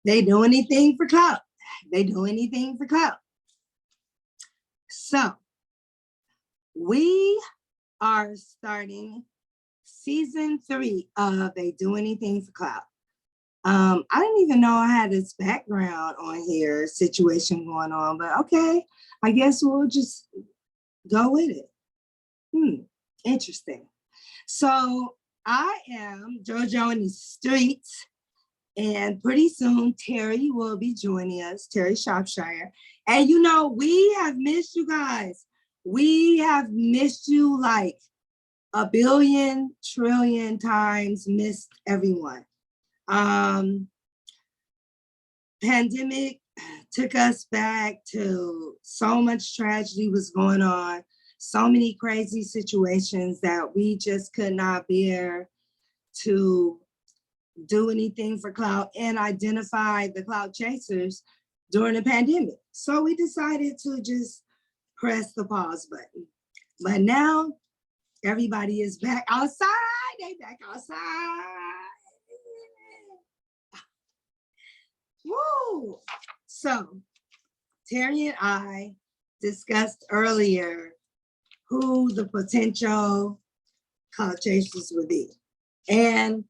They do anything for clout. They do anything for clout. So we are starting season 3 of They Do Anything for Clout. I didn't even know I had this background on here, situation going on, but okay, I guess we'll just go with it. Interesting. So I am JoJo in the streets, and pretty soon Terry will be joining us, Terry Shropshire. And you know, we have missed you guys. We have missed you like a billion trillion times, missed everyone. Pandemic took us back to so much tragedy was going on, so many crazy situations that we just could not bear to do anything for clout and identify the clout chasers during the pandemic. So we decided to just press the pause button. But now everybody is back outside. They back outside. Woo! So Terry and I discussed earlier who the potential clout chasers would be. And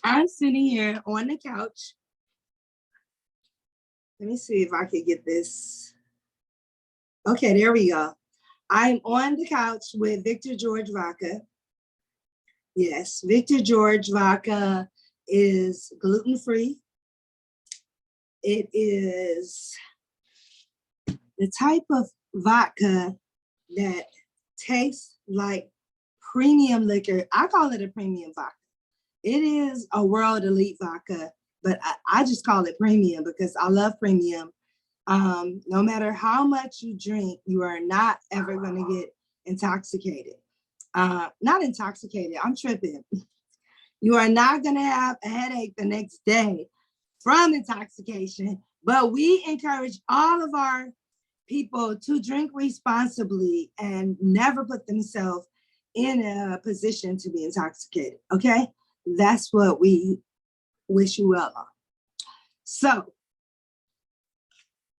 I'm sitting here on the couch. Let me see if I can get this. Okay, there we go. I'm on the couch with Victor George Vodka. Yes, Victor George Vodka is gluten-free. It is the type of vodka that tastes like premium liquor. I call it a premium vodka. It is a world elite vodka, but I just call it premium because I love premium. No matter how much you drink, you are not ever going to get intoxicated. Not intoxicated, I'm tripping. You are not going to have a headache the next day from intoxication, but we encourage all of our people to drink responsibly and never put themselves in a position to be intoxicated, okay? That's what we wish you well on. So,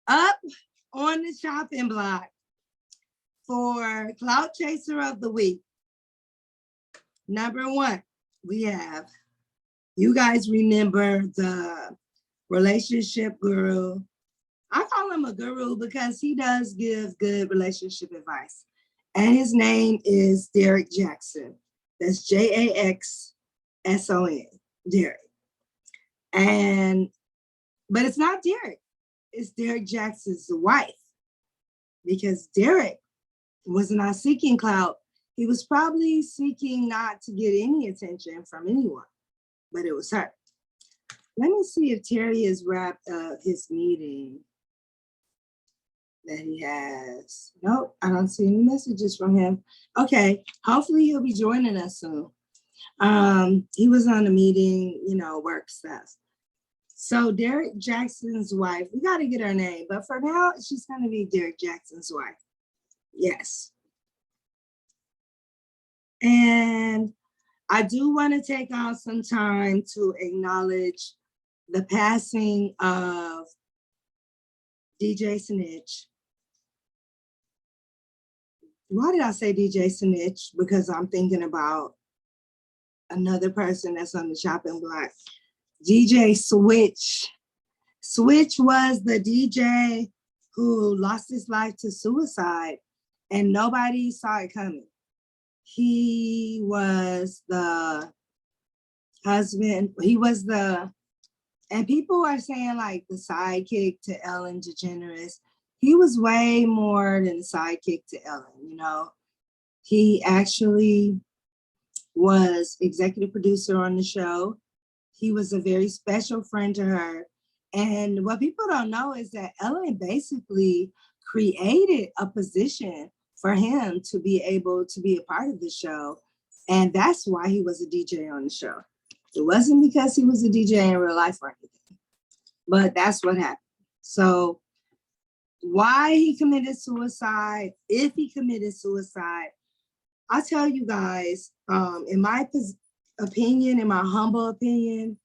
up on the shopping block for Clout Chaser of the Week, number 1, we have, you guys remember the relationship guru. I call him a guru because he does give good relationship advice. And his name is Derrick Jaxson. That's Jaxson, Derrick. But it's not Derrick. It's Derrick Jaxson's wife. Because Derrick was not seeking clout. He was probably seeking not to get any attention from anyone, but it was her. Let me see if Terry has wrapped up his meeting that he has. Nope, I don't see any messages from him. Okay, hopefully he'll be joining us soon. He was on the meeting, work stuff. So Derrick Jaxson's wife, we got to get her name, but for now, she's going to be Derrick Jaxson's wife. Yes. And I do want to take out some time to acknowledge the passing of DJ Snitch. Why did I say DJ Snitch? Because I'm thinking about another person that's on the chopping block. DJ Switch. Switch was the DJ who lost his life to suicide and nobody saw it coming. He was the husband, and people are saying like the sidekick to Ellen DeGeneres. He was way more than a sidekick to Ellen, He actually was executive producer on the show. He was a very special friend to her. And what people don't know is that Ellen basically created a position for him to be able to be a part of the show. And that's why he was a DJ on the show. It wasn't because he was a DJ in real life or anything, but that's what happened. So why he committed suicide, if he committed suicide, I'll tell you guys, in my opinion, in my humble opinion,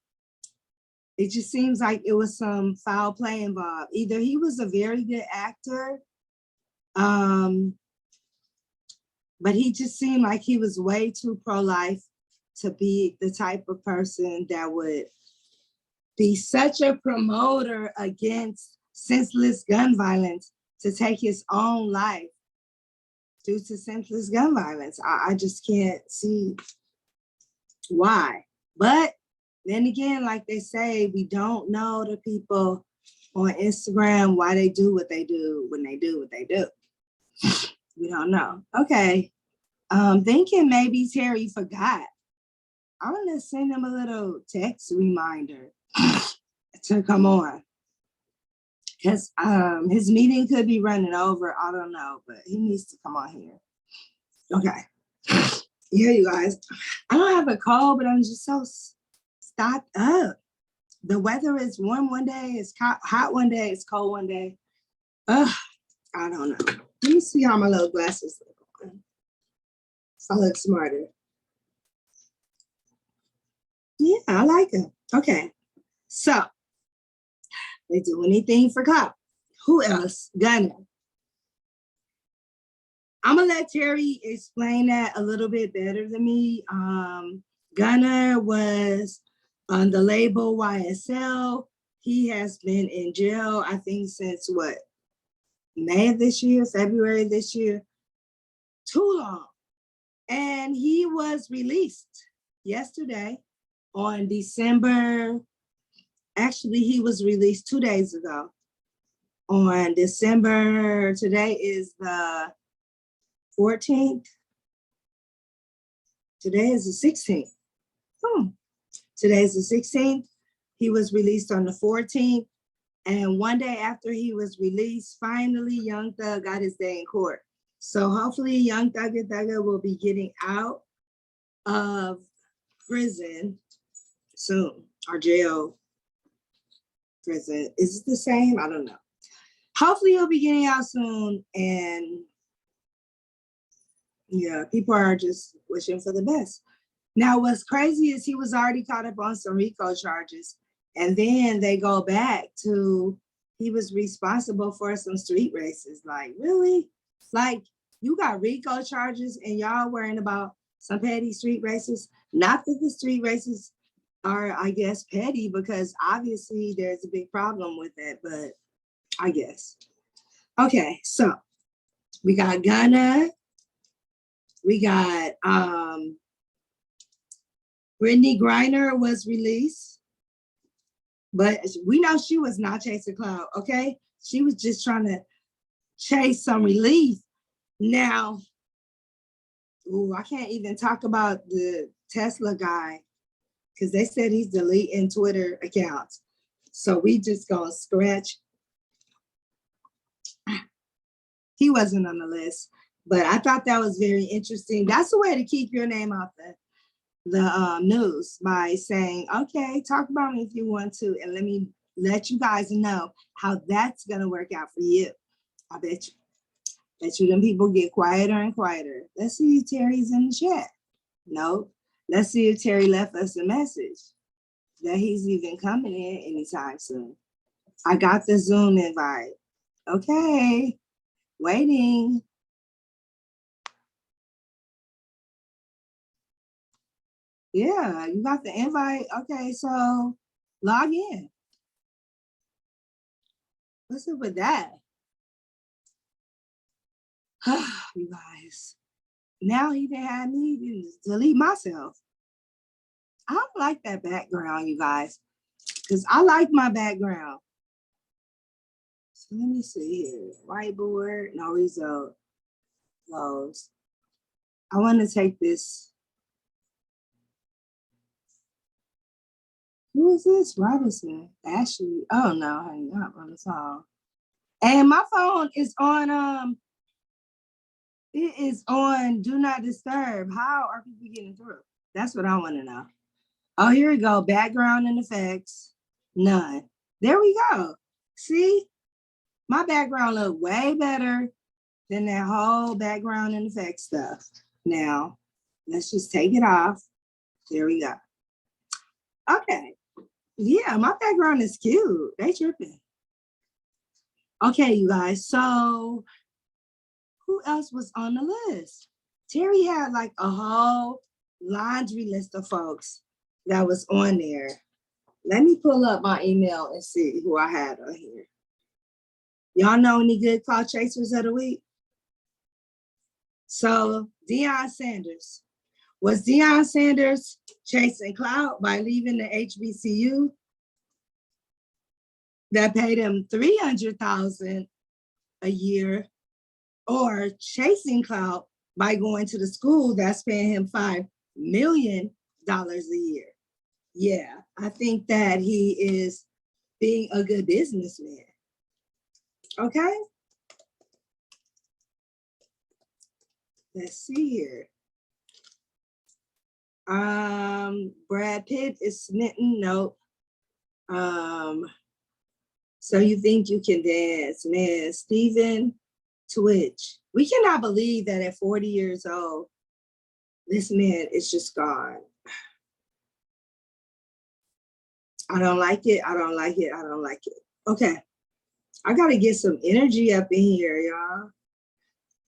it just seems like it was some foul play involved. Either he was a very good actor, but he just seemed like he was way too pro-life to be the type of person that would be such a promoter against senseless gun violence to take his own life due to senseless gun violence. I just can't see why. But then again, like they say, we don't know the people on Instagram why they do what they do when they do what they do. We don't know. Okay. Thinking maybe Terry forgot. I'm gonna send him a little text reminder to come on. Because his meeting could be running over. I don't know, but he needs to come on here. Okay. Yeah, you guys. I don't have a cold, but I'm just so stocked up. The weather is warm one day, it's hot one day, it's cold one day. Ugh, I don't know. Let me see how my little glasses look. So I look smarter. Yeah, I like them. Okay. So, they do anything for Clout. Who else? Gunna. I'm gonna let Terry explain that a little bit better than me. Gunna was on the label YSL. He has been in jail, I think, since what? May of this year, February this year. Too long. And he was released yesterday on December. Actually, he was released 2 days ago on December. Today is the 14th. Today is the 16th. Today is the 16th. He was released on the 14th. And one day after he was released, finally, Young Thug got his day in court. So hopefully Young Thugger will be getting out of prison soon, or jail. Prison. Is it the same? I don't know. Hopefully he'll be getting out soon. And yeah, people are just wishing for the best. Now, what's crazy is he was already caught up on some RICO charges. And then they go back to he was responsible for some street races. Like, really? Like, you got RICO charges and y'all worrying about some petty street races? Not that the street races are, I guess, petty, because obviously there's a big problem with that, but I guess. Okay, so we got Gunna. We got Brittany Griner was released, but we know she was not chasing Clout, okay? She was just trying to chase some relief. Now, I can't even talk about the Tesla guy because they said he's deleting Twitter accounts. So we just gonna scratch. He wasn't on the list, but I thought that was very interesting. That's a way to keep your name off the news, by saying, okay, talk about me if you want to, and let me let you guys know how that's gonna work out for you. I bet you. Bet you them people get quieter and quieter. Let's see if Terry's in the chat. No. Let's see if Terry left us a message that he's even coming in anytime soon. I got the Zoom invite. Okay. Waiting. Yeah, you got the invite. Okay, so log in. What's up with that? You guys. Now he didn't have me delete myself. I don't like that background, you guys, because I like my background. So let me see here. Whiteboard, no result. Close. I want to take this. Who is this? Robinson. Ashley. Oh no, honey, not on the phone. And my phone is on it is on do not disturb. How are people getting through? That's what I want to know. Oh, here we go. Background and effects. None. There we go. See? My background look way better than that whole background and effects stuff. Now, let's just take it off. There we go. Okay. Yeah, my background is cute. They tripping. Okay, you guys. So who else was on the list? Terry had like a whole laundry list of folks that was on there. Let me pull up my email and see who I had on here. Y'all know any good clout chasers of the week? So Deion Sanders. Was Deion Sanders chasing clout by leaving the HBCU that paid him $300,000 a year, or chasing clout by going to the school that's paying him $5 million a year? Yeah, I think that he is being a good businessman. Okay. Let's see here. Brad Pitt is smitten. Nope. So you think you can dance, man? Steven Twitch. We cannot believe that at 40 years old, this man is just gone. I don't like it. I don't like it. I don't like it. Okay. I got to get some energy up in here, y'all.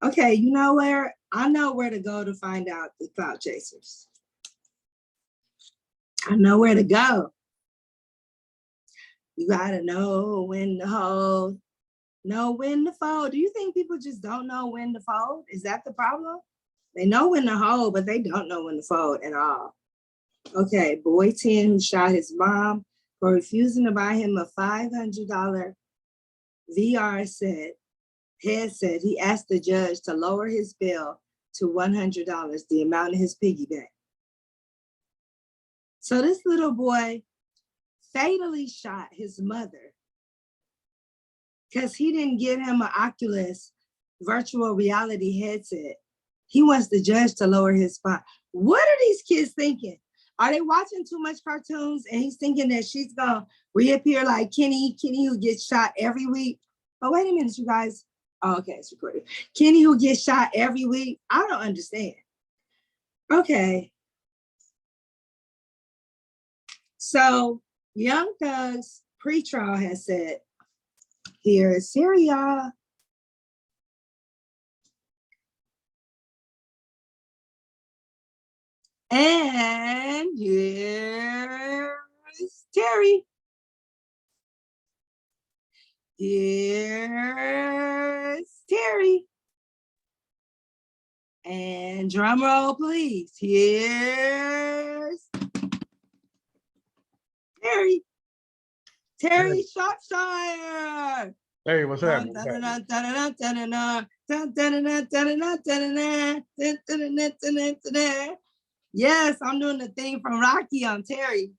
Okay, you know where? I know where to go to find out the clout chasers. I know where to go. You got to know when to hold, know when to fold. Do you think people just don't know when to fold? Is that the problem? They know when to hold, but they don't know when to fold at all. Okay, boy 10 who shot his mom for refusing to buy him a $500 VR headset. He asked the judge to lower his bill to $100, the amount of his piggy bank. So this little boy fatally shot his mother because he didn't give him an Oculus virtual reality headset. He wants the judge to lower his fine. What are these kids thinking? Are they watching too much cartoons and he's thinking that she's gonna reappear like Kenny who gets shot every week? Oh, wait a minute, you guys. Oh, okay, it's recorded. Kenny who gets shot every week? I don't understand. Okay. So Young Thug's pretrial has said, here is Syria. And here's Terry. Here's Terry. And drum roll, please. Here's Terry. Terry Shropshire. Hey, what's happening? Yes, I'm doing the thing from Rocky on Terry.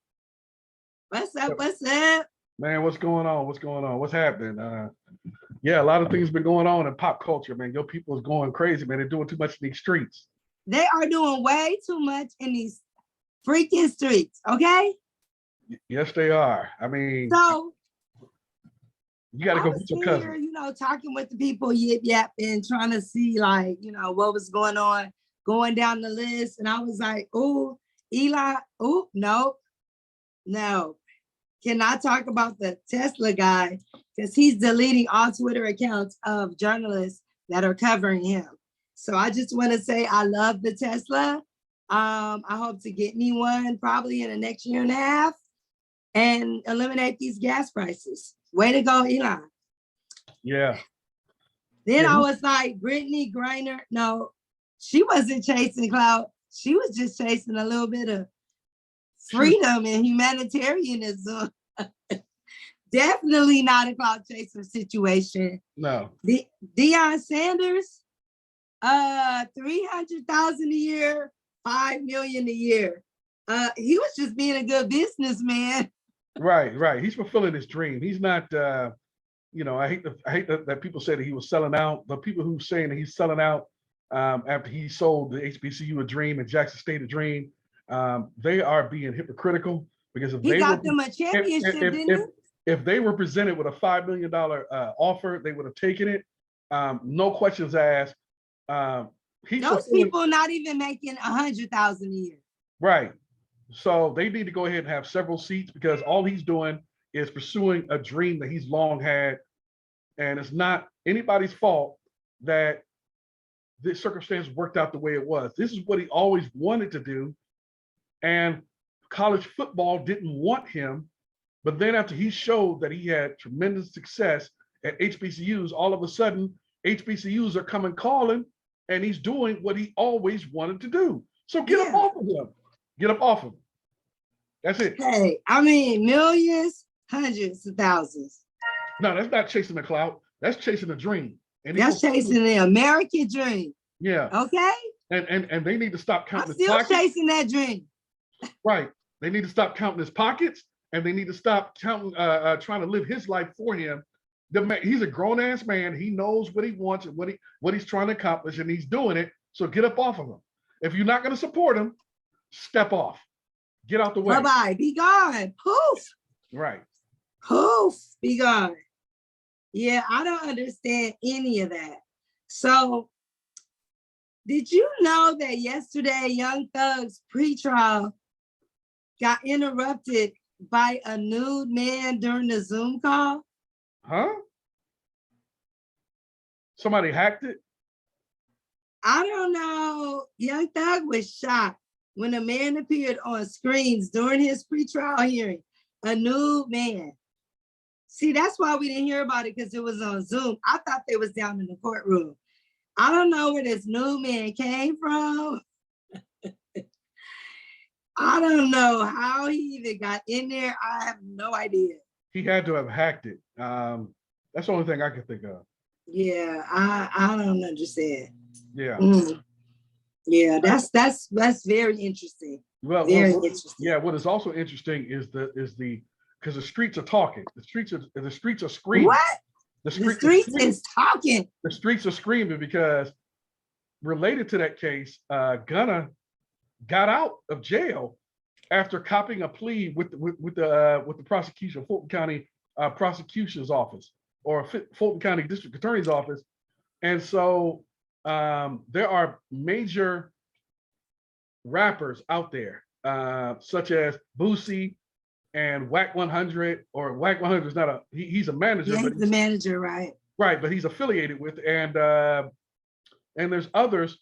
What's up? What's up? Man, what's going on? What's going on? What's happening? Yeah, a lot of things been going on in pop culture, man. Your people is going crazy, man. They're doing too much in these streets. They are doing way too much in these freaking streets, okay? Yes, they are. I mean, so you got to go with your cousin. Here, you know, talking with the people, yapping, trying to see, like, you know, what was going on, going down the list. And I was like, oh, Eli, oh, no. Can I talk about the Tesla guy? Because he's deleting all Twitter accounts of journalists that are covering him. So I just want to say I love the Tesla. I hope to get me one probably in the next year and a half and eliminate these gas prices. Way to go, Eli. Yeah. Then I was like, Brittany Griner. No, she wasn't chasing clout. She was just chasing a little bit of freedom and humanitarianism. Definitely not a clout chaser situation. No. Deion Sanders, $300,000 a year, $5 million a year. He was just being a good businessman. Right. He's fulfilling his dream. He's not. You know, I hate that people say that he was selling out. The people who saying that he's selling out after he sold the HBCU a dream and Jackson State a dream, they are being hypocritical because if he got them a championship, didn't he? If they were presented with a $5 million offer, they would have taken it. No questions asked. Those people not even making $100,000 a year. Right. So they need to go ahead and have several seats because all he's doing is pursuing a dream that he's long had. And it's not anybody's fault that this circumstance worked out the way it was. This is what he always wanted to do. And college football didn't want him. But then after he showed that he had tremendous success at HBCUs, all of a sudden, HBCUs are coming calling, and he's doing what he always wanted to do. So get up off of him. Get up off of him. That's it. Hey, I mean, millions, hundreds of thousands. No, that's not chasing the clout. That's chasing a dream. And that's chasing the American dream. Yeah. Okay. And they need to stop counting his pockets. Still chasing that dream. Right. They need to stop counting his pockets, and they need to stop counting, trying to live his life for him. He's a grown ass man. He knows what he wants and what he's trying to accomplish, and he's doing it. So get up off of him. If you're not going to support him, step off. Get out the way. Bye-bye. Be gone. Poof. Right. Poof. Be gone. Yeah, I don't understand any of that. So, did you know that yesterday Young Thug's pretrial got interrupted by a nude man during the Zoom call? Huh? Somebody hacked it? I don't know. Young Thug was shocked when a man appeared on screens during his pretrial hearing, a nude man. See, that's why we didn't hear about it, because it was on Zoom. I thought they was down in the courtroom. I don't know where this nude man came from. I don't know how he even got in there. I have no idea. He had to have hacked it. That's the only thing I can think of. Yeah, I don't understand. Yeah. Yeah, that's very interesting. Well, very interesting. Yeah, what is also interesting is because the streets are talking. The streets are screaming. What? The streets is talking. The streets are screaming because related to that case, Gunna got out of jail after copying a plea with the prosecution, Fulton County prosecution's office or Fulton County District Attorney's office. And so there are major rappers out there, such as Boosie and Whack 100, or Whack 100 is not he's a manager. Yeah, but he's the manager, right? Right, but he's affiliated with, and there's others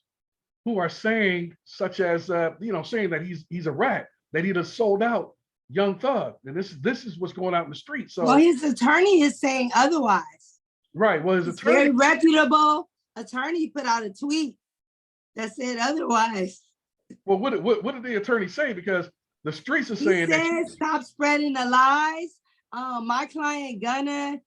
who are saying, such as saying that he's a rat, that he just sold out Young Thug, and this is what's going out in the street. So, well, his attorney is saying otherwise. Right. Well, his attorney, very reputable attorney, put out a tweet that said otherwise. Well, what did the attorney say? Because the streets are saying that stop spreading the lies. My client Gunna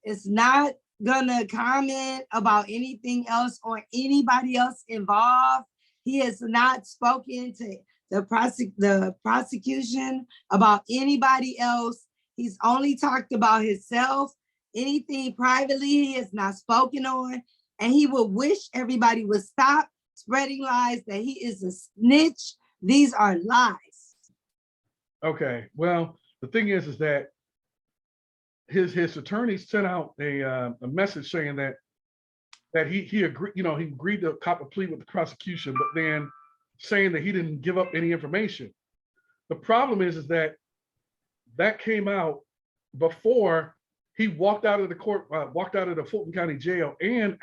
is not gonna comment about anything else or anybody else involved. He has not spoken to the prosecution about anybody else. He's only talked about himself. Anything privately, he has not spoken on. And he would wish everybody would stop spreading lies that he is a snitch. These are lies. Okay. Well, the thing is that his attorney sent out a message saying that he agreed, he agreed to cop a plea with the prosecution, but then saying that he didn't give up any information. The problem is that came out before he walked out of the court, walked out of the Fulton County jail, and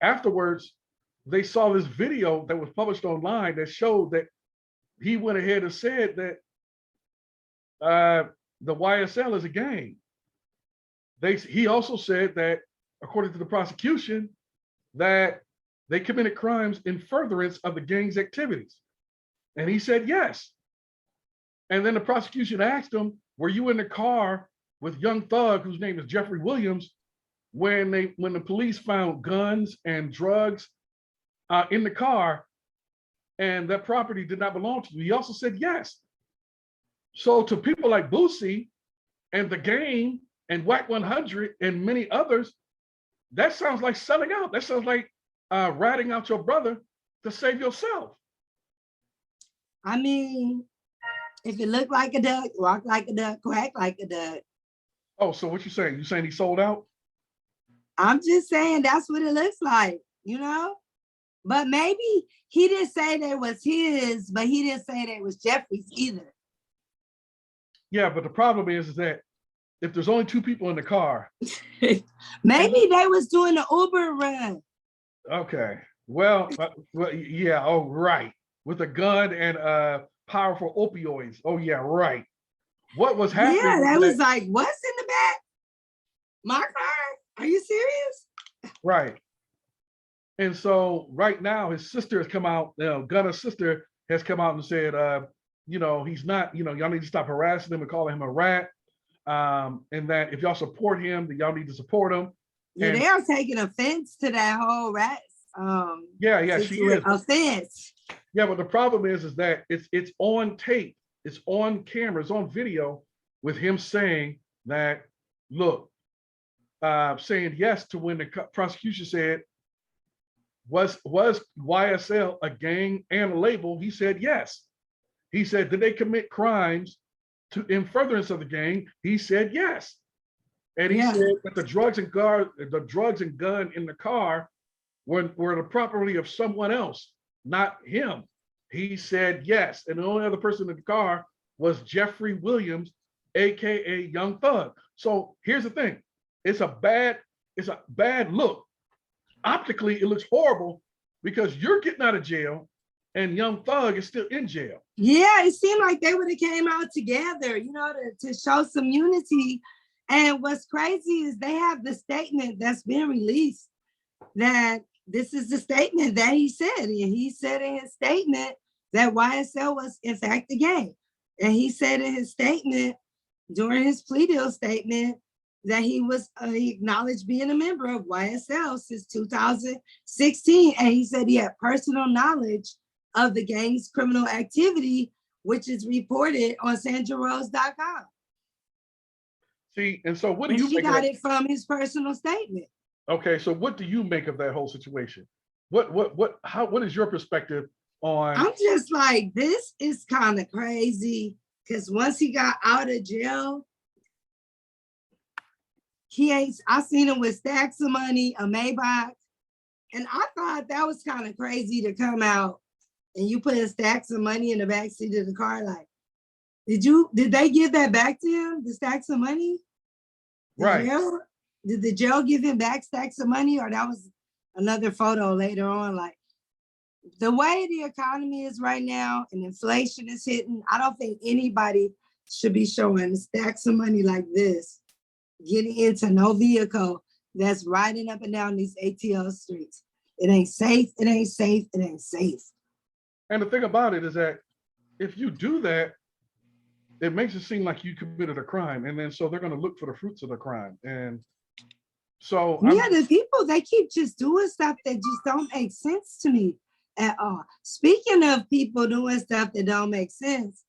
afterwards, they saw this video that was published online that showed that he went ahead and said that the YSL is a gang. He also said that, according to the prosecution, that they committed crimes in furtherance of the gang's activities. And he said yes. And then the prosecution asked him, were you in the car with Young Thug, whose name is Jeffrey Williams, when the police found guns and drugs in the car, and that property did not belong to you? He also said yes. So to people like Boosie and the Game and Whack 100 and many others, that sounds like selling out. That sounds like ratting out your brother to save yourself. I mean, if you look like a duck, walk like a duck, quack like a duck. Oh, so what you saying? You saying he sold out? I'm just saying that's what it looks like, But maybe he didn't say they was his, but he didn't say they was Jeffrey's either. Yeah, but the problem is that if there's only 2 people in the car. Maybe they was doing the Uber run. Okay. Well, yeah. Oh, right. With a gun and powerful opioids. Oh, yeah, right. What was happening? Yeah, that was like, what's in the back? My car? Are you serious? Right. And so right now, his sister has come out, Gunna's sister has come out and said, he's not, y'all need to stop harassing him and calling him a rat. And that if y'all support him, then y'all need to support him. Yeah, and they are taking offense to that whole rat. She is. Offense. Yeah, but the problem is that it's on tape, it's on camera, it's on video with him saying that, look, saying yes to when the prosecution said, was YSL a gang and a label? He said yes. He said, did they commit crimes in furtherance of the gang? He said yes. And he said that the drugs and gun in the car were the property of someone else, not him. He said yes. And the only other person in the car was Jeffrey Williams, aka Young Thug. So here's the thing. It's a bad look. Optically, it looks horrible because you're getting out of jail and Young Thug is still in jail. Yeah, it seemed like they would have came out together, to show some unity. And what's crazy is they have the statement that's been released that this is the statement that he said. And he said in his statement that YSL was in fact a gang. And he said in his statement, during his plea deal statement, that he acknowledged being a member of YSL since 2016. And he said he had personal knowledge of the gang's criminal activity, which is reported on sandrarose.com. See, and so what do you make got it from his personal statement. Okay, so what do you make of that whole situation? What is your perspective on? I'm just like, this is kind of crazy because once he got out of jail, I seen him with stacks of money, a Maybach, and I thought that was kind of crazy to come out and you put stacks of money in the backseat of the car. Like, did they give that back to him, the stacks of money? Right. Did the jail give him back stacks of money, or that was another photo later on? Like, the way the economy is right now and inflation is hitting, I don't think anybody should be showing stacks of money like this, getting into no vehicle that's riding up and down these ATL streets. It ain't safe, it ain't safe, it ain't safe. And the thing about it is that if you do that, it makes it seem like you committed a crime. And then so they're going to look for the fruits of the crime. And so the people, they keep just doing stuff that just don't make sense to me at all. Speaking of people doing stuff that don't make sense,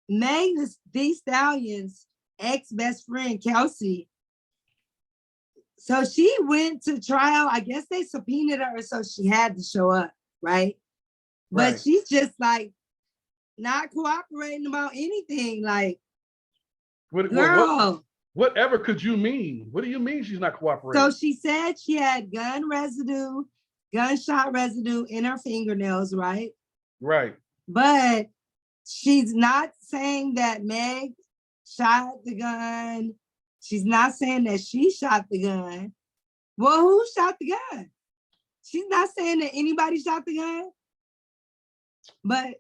Meg the Stallion's ex-best friend, Kelsey, so she went to trial. I guess they subpoenaed her, so she had to show up, right? But she's just like not cooperating about anything. Like, girl. Whatever could you mean? What do you mean she's not cooperating? So she said she had gunshot residue in her fingernails, right? Right. But she's not saying that Meg shot the gun. She's not saying that she shot the gun. Well, who shot the gun? She's not saying that anybody shot the gun. But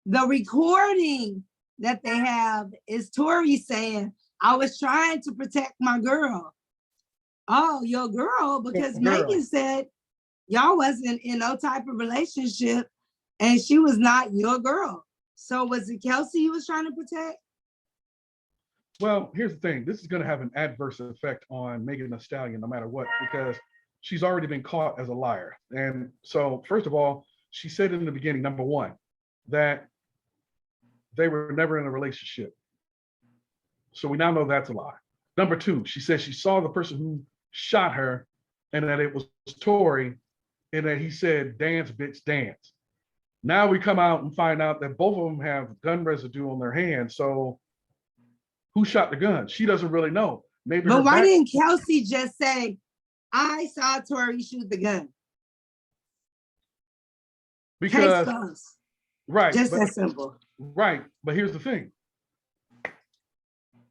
the recording that they have is Tory saying, I was trying to protect my girl. Oh, your girl, because Megan said y'all wasn't in no type of relationship and she was not your girl. So was it Kelsey you was trying to protect? Well, here's the thing. This is going to have an adverse effect on Meg the Stallion no matter what, because she's already been caught as a liar. And so, first of all, she said in the beginning, number one, that they were never in a relationship. So we now know that's a lie. Number two, she said she saw the person who shot her and that it was Tory and that he said, dance, bitch, dance. Now we come out and find out that both of them have gun residue on their hands. So who shot the gun? She doesn't really know. Maybe. But why didn't Kelsey just say, I saw Tory shoot the gun? Case because closed. right, Just but that simple. right, but here's the thing.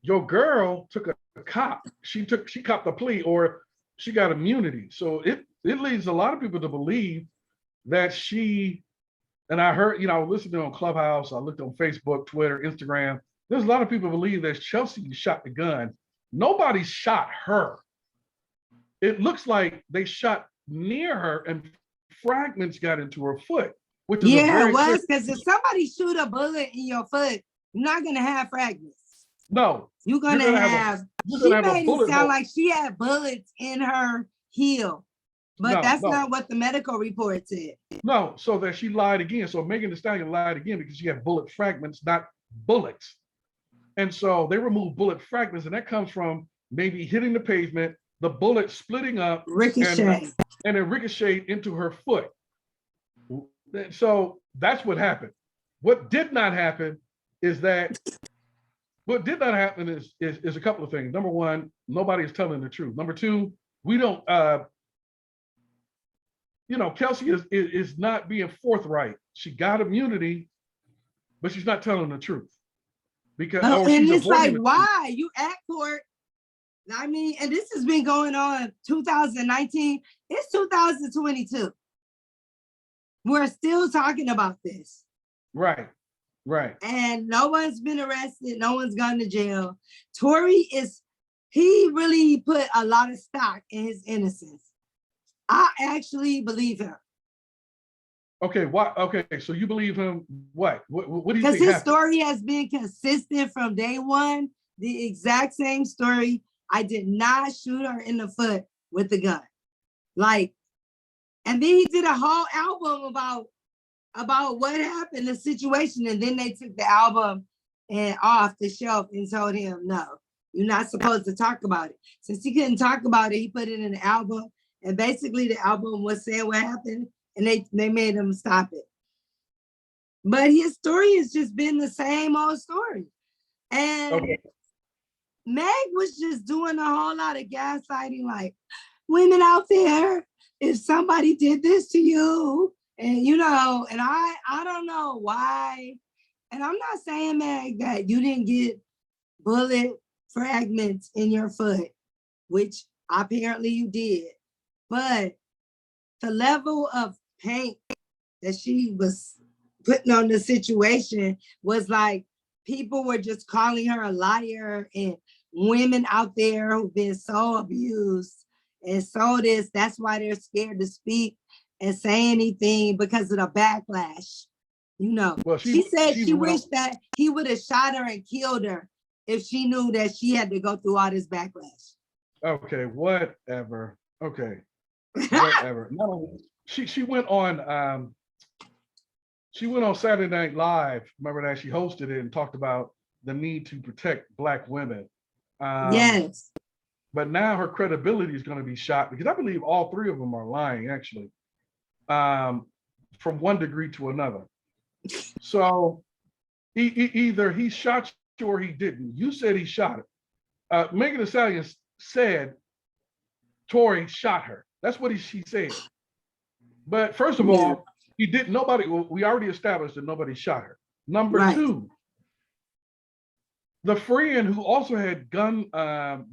Your girl took a cop. She copped a plea, or she got immunity. So it leads a lot of people to believe that she, and I heard, I was listening on Clubhouse, I looked on Facebook, Twitter, Instagram. There's a lot of people believe that Chelsea shot the gun. Nobody shot her. It looks like they shot near her and fragments got into her foot, which is a Yeah, very it clear. was, because if somebody shoot a bullet in your foot, you're not gonna have fragments. No, You're gonna have she a made it bullet sound hole. like she had bullets in her heel, but that's not what the medical report said. No, so that she lied again. So Megan the Stallion lied again because she had bullet fragments, not bullets. And so they removed bullet fragments, and that comes from maybe hitting the pavement, the bullet splitting up, Ricochet. and it ricocheted into her foot. So that's what happened. What did not happen is a couple of things. Number one, nobody is telling the truth. Number two, we don't Kelsey is not being forthright. She got immunity, but she's not telling the truth. Because and it's like, why? You at court. I mean, and this has been going on 2019. It's 2022. We're still talking about this. Right. And no one's been arrested. No one's gone to jail. Tory he really put a lot of stock in his innocence. I actually believe him. Okay, why? Okay, so you believe him? What do you think? Because his story has been consistent from day one. The exact same story. I did not shoot her in the foot with the gun. And then he did a whole album about what happened, the situation, and then they took the album and off the shelf and told him, no, you're not supposed to talk about it. Since he couldn't talk about it, he put it in the album, and basically the album was saying what happened, and they made him stop it. But his story has just been the same old story. And Meg was just doing a whole lot of gaslighting, like, women out there, if somebody did this to you, and and I don't know why. And I'm not saying, Meg, that you didn't get bullet fragments in your foot, which apparently you did. But the level of paint that she was putting on the situation was like, people were just calling her a liar, and women out there who've been so abused and so this, that's why they're scared to speak and say anything because of the backlash. Well, she said she wished that he would have shot her and killed her if she knew that she had to go through all this backlash. Okay, whatever. Okay, whatever. No, she went on Saturday Night Live. Remember that? She hosted it and talked about the need to protect Black women. Yes. But now her credibility is going to be shot, because I believe all three of them are lying, actually, from one degree to another. So either he shot you or he didn't. You said he shot her. Megan Thee Stallion said Tory shot her. That's what she said. But first of all, he didn't. We already established that nobody shot her. Number two, the friend who also had gun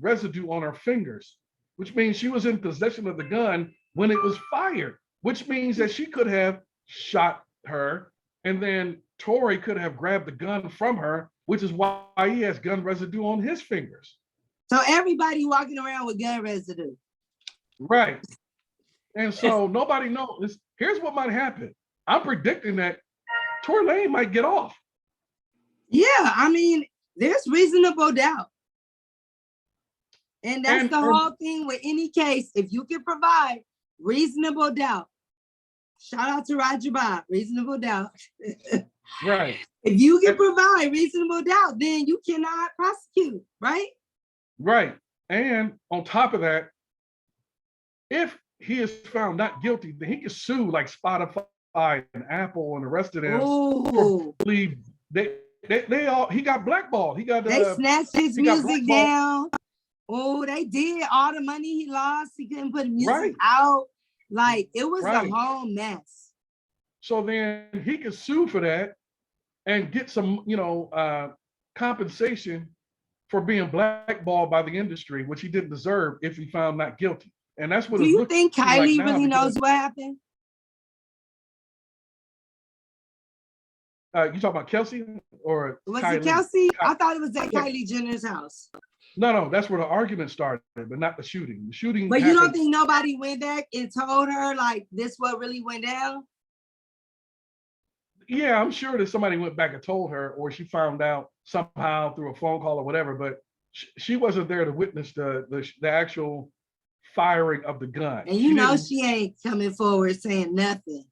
residue on her fingers, which means she was in possession of the gun when it was fired, which means that she could have shot her, and then Tory could have grabbed the gun from her, which is why he has gun residue on his fingers. So everybody walking around with gun residue. Right. And so nobody knows. Here's what might happen. I'm predicting that Tory Lanez might get off. Yeah, I mean, there's reasonable doubt. And that's the whole thing with any case. If you can provide reasonable doubt, shout out to Roger Bob, reasonable doubt. Right. If you can provide reasonable doubt, then you cannot prosecute, right? Right. And on top of that, if he is found not guilty, then he can sue like Spotify and Apple and the rest of them. He got blackballed. They snatched his music down. Oh, they did. All the money he lost, he couldn't put music out. Like, it was a whole mess. So then he could sue for that and get some, compensation for being blackballed by the industry, which he didn't deserve if he found not guilty. And that's what Do it's you looking think like Kylie now really knows because what happened? you talking about Kelsey or Was it Kylie? Kelsey? I thought it was at Yeah. Kylie Jenner's house. No, that's where the argument started, but not the shooting. The shooting But you don't happened. think nobody went back and told her like this what really went down? Yeah, I'm sure that somebody went back and told her, or she found out somehow through a phone call or whatever. But she wasn't there to witness the actual firing of the gun. And you know she ain't coming forward saying nothing.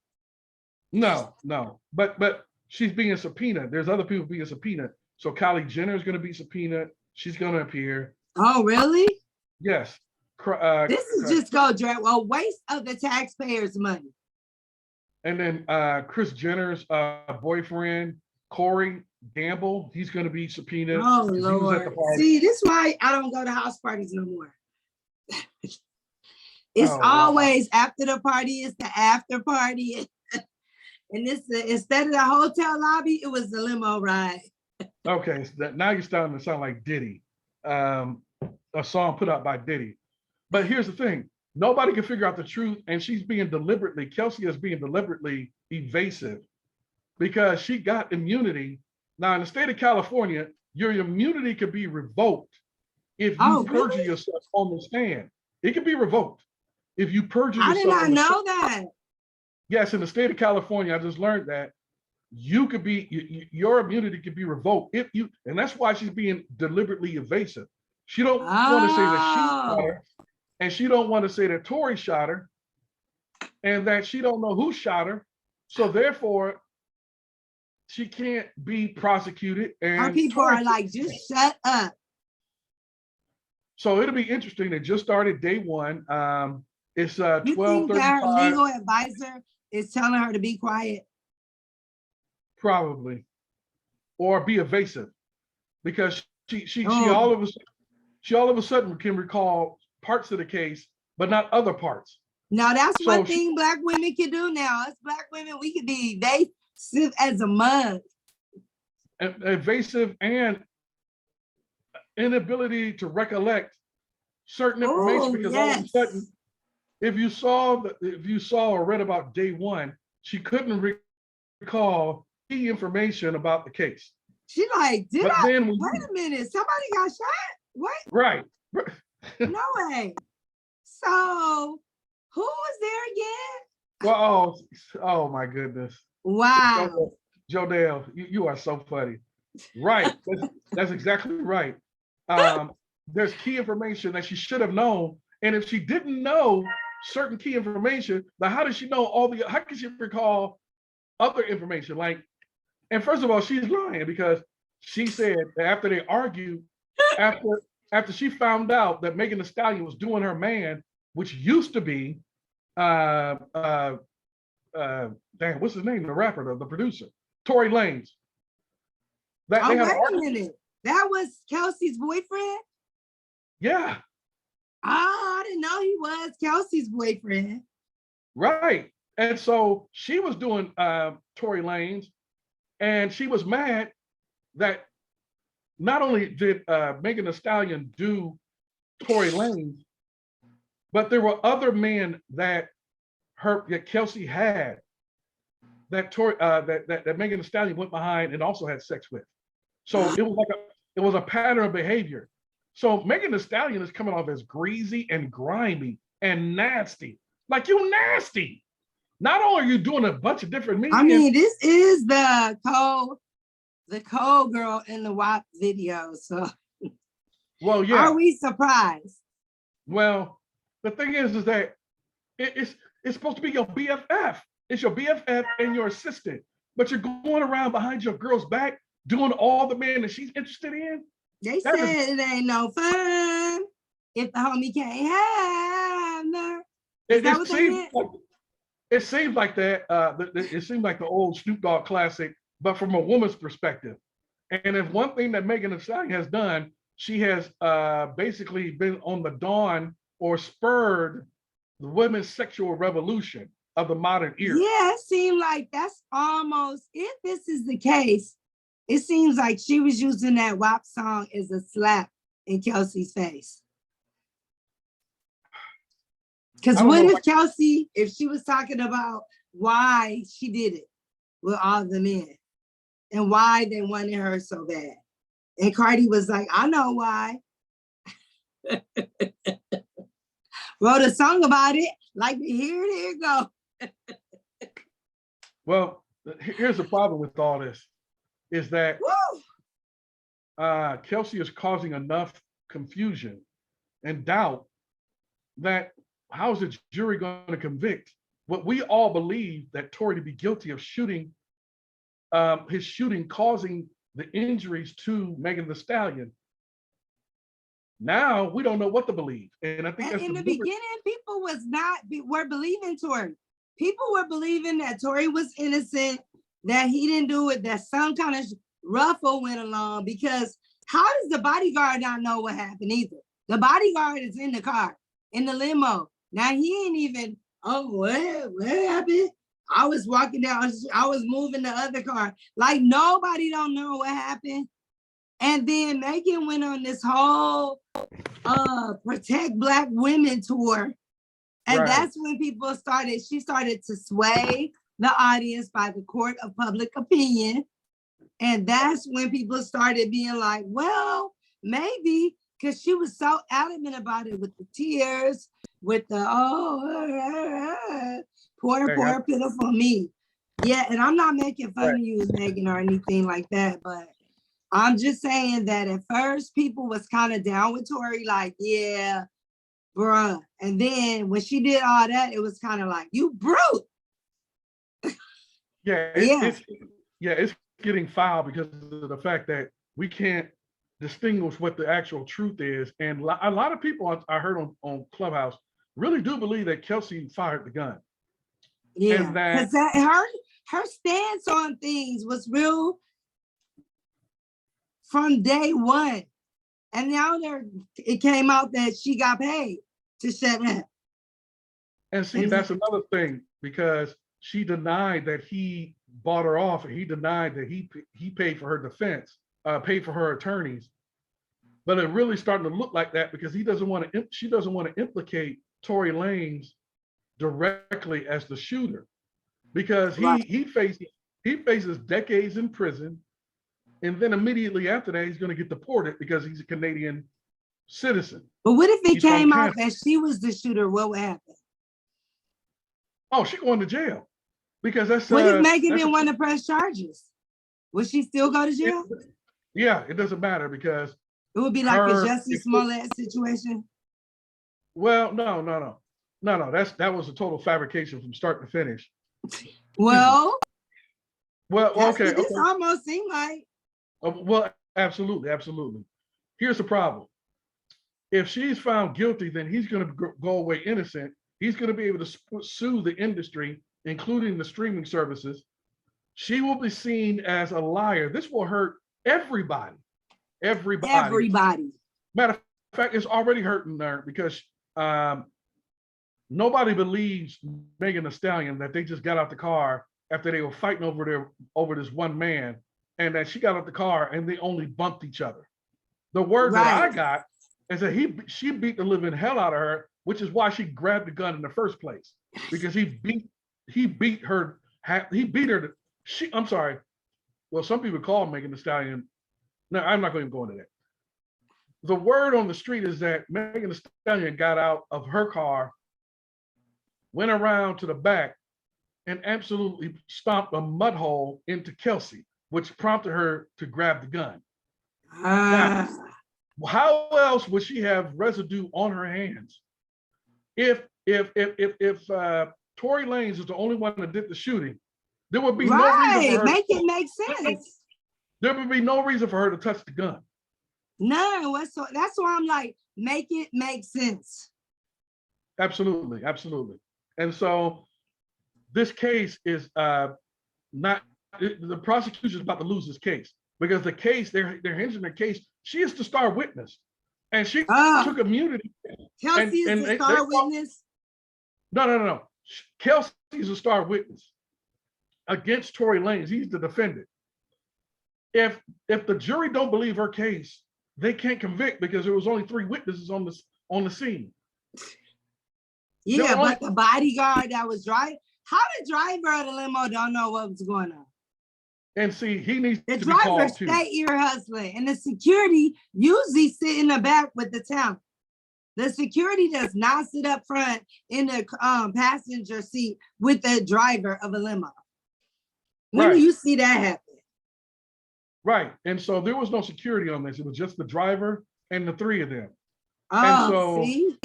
No. But she's being subpoenaed. There's other people being subpoenaed. So Kylie Jenner is going to be subpoenaed. She's going to appear. Oh, really? Yes. This is just a waste of the taxpayers' money. And then Kris Jenner's boyfriend, Corey Gamble, he's going to be subpoenaed. Oh, Lord. See, this is why I don't go to house parties no more. It's always after the party, it's the after party. And this instead of the hotel lobby, it was the limo ride. Okay, so now you're starting to sound like Diddy, a song put out by Diddy. But here's the thing. Nobody can figure out the truth, and Kelsey is being deliberately evasive because she got immunity. Now, in the state of California, your immunity could be revoked if you perjure yourself on the stand. It could be revoked if you perjure yourself. I did not know that. Yes, in the state of California, I just learned that you could be your immunity could be revoked if you, and that's why she's being deliberately evasive. She don't want to say that she shot her, and she don't want to say that Tory shot her, and that she don't know who shot her. So therefore, she can't be prosecuted. And our people are like, just shut up. So it'll be interesting. It just started day one. It's 12:35. You think that her legal advisor is telling her to be quiet? Probably, or be evasive, because she all of a sudden can recall parts of the case, but not other parts. Now that's one thing Black women can do. Now us Black women, we can be evasive as a mug. Evasive and inability to recollect certain information, because all of a sudden, if you saw or read about day one, she couldn't recall key information about the case. She like, wait a minute, somebody got shot? What? Right. No way. So who was there again? Well, oh my goodness. Wow. Jodelle, you are so funny. Right. That's exactly right. There's key information that she should have known. And if she didn't know certain key information, then how does she know how can she recall other information? And first of all, she's lying, because she said that after they argued, after she found out that Megan the Stallion was doing her man, which used to be what's his name? The rapper, the producer, Tory Lanez. Wait a minute. That was Kelsey's boyfriend? Yeah. I didn't know he was Kelsey's boyfriend. Right. And so she was doing Tory Lanez, and she was mad that not only did Megan the Stallion do Tory Lanez, but there were other men that Kelsey had that Megan the Stallion went behind and also had sex with. So it was a pattern of behavior. So Megan the Stallion is coming off as greasy and grimy and nasty. Like, you nasty. Not only are you doing a bunch of different media. I mean, this is the cold girl in the WAP video. So, well, yeah. Are we surprised? Well, the thing is that it's supposed to be your BFF. It's your BFF and your assistant, but you're going around behind your girl's back doing all the men that she's interested in. They said it ain't no fun if the homie can't have her. It seems like that. It seems like the old Snoop Dogg classic, but from a woman's perspective. And if one thing that Megan Thee Stallion has done, she has basically been on the dawn or spurred the women's sexual revolution. of the modern era. Yeah, it seemed like that's almost, if this is the case, it seems like she was using that WAP song as a slap in Kelsey's face. Because what if Kelsey, if she was talking about why she did it with all the men and why they wanted her so bad? And Cardi was like, I know why. Wrote a song about it. Like, here you go. Well, here's the problem with all this, is that Kelsey is causing enough confusion and doubt that how is the jury going to convict what we all believe that Tory to be guilty of shooting, his shooting causing the injuries to Megan the Stallion. Now we don't know what to believe, and I think that's in the beginning, people were believing Tory. People were believing that Tory was innocent, that he didn't do it, that some kind of ruffle went along. Because how does the bodyguard not know what happened either? The bodyguard is in the car, in the limo. Now he ain't even, oh, what happened? I was walking down, I was moving the other car. Like, nobody don't know what happened. And then Megan went on this whole Protect Black Women tour. And that's when she started to sway the audience by the court of public opinion. And that's when people started being like, well, maybe, because she was so adamant about it with the tears, with the, poor, pitiful me. Yeah, and I'm not making fun of you, Megan, or anything like that, but I'm just saying that at first people was kind of down with Tory, like, yeah, bruh. And then when she did all that, it was kind of like, you brute. It's getting foul because of the fact that we can't distinguish what the actual truth is. And a lot of people I heard on Clubhouse really do believe that Kelsey fired the gun. Yeah, because her stance on things was real from day one. And now it came out that she got paid to shut up. And see, that's another thing, because she denied that he bought her off, and he denied that he paid for her defense, paid for her attorneys. But it really starting to look like that because she doesn't want to implicate Tory Lanez directly as the shooter, because he faces decades in prison, and then immediately after that he's going to get deported because he's a Canadian citizen. But what if it came out that she was the shooter? What would happen? Oh, she's going to jail, because that's what if Megan didn't want to press charges? Would she still go to jail? It doesn't matter, because it would be like a Jussie Smollett situation. Well, no. That was a total fabrication from start to finish. Well, okay. This almost seemed like. Well, absolutely. Here's the problem. If she's found guilty, then he's going to go away innocent. He's going to be able to sue the industry, including the streaming services. She will be seen as a liar. This will hurt everybody. Everybody. Matter of fact, it's already hurting her, because nobody believes Megan the Stallion that they just got out the car after they were fighting over this one man, and that she got out the car and they only bumped each other. The word that I got is that she beat the living hell out of her, which is why she grabbed the gun in the first place, because he beat her. I'm sorry. Well, some people call Megan the Stallion. No, I'm not going to go into that. The word on the street is that Megan the Stallion got out of her car, went around to the back, and absolutely stomped a mud hole into Kelsey, which prompted her to grab the gun. Now, how else would she have residue on her hands if Tory Lanez is the only one that did the shooting? There would be no reason for her. Make it make sense. There would be no reason for her to touch the gun. No, that's why I'm like, make it make sense. Absolutely. And so this case is not, the prosecution is about to lose this case, because the case, they're hinging the case. She is the star witness, and she took immunity. Kelsey is the star witness? No. Kelsey's a star witness against Tory Lanez. He's the defendant. If the jury don't believe her case, they can't convict because there was only 3 witnesses on the scene. Yeah, but the bodyguard that was driving, how the driver of the limo don't know what was going on? And see, he needs the to be called driver stay ear hustling, and the security usually sit in the back with the talent. The security does not sit up front in the passenger seat with the driver of a limo. When do you see that happen? Right. And so there was no security on this. It was just the driver and the 3 of them. Oh, see?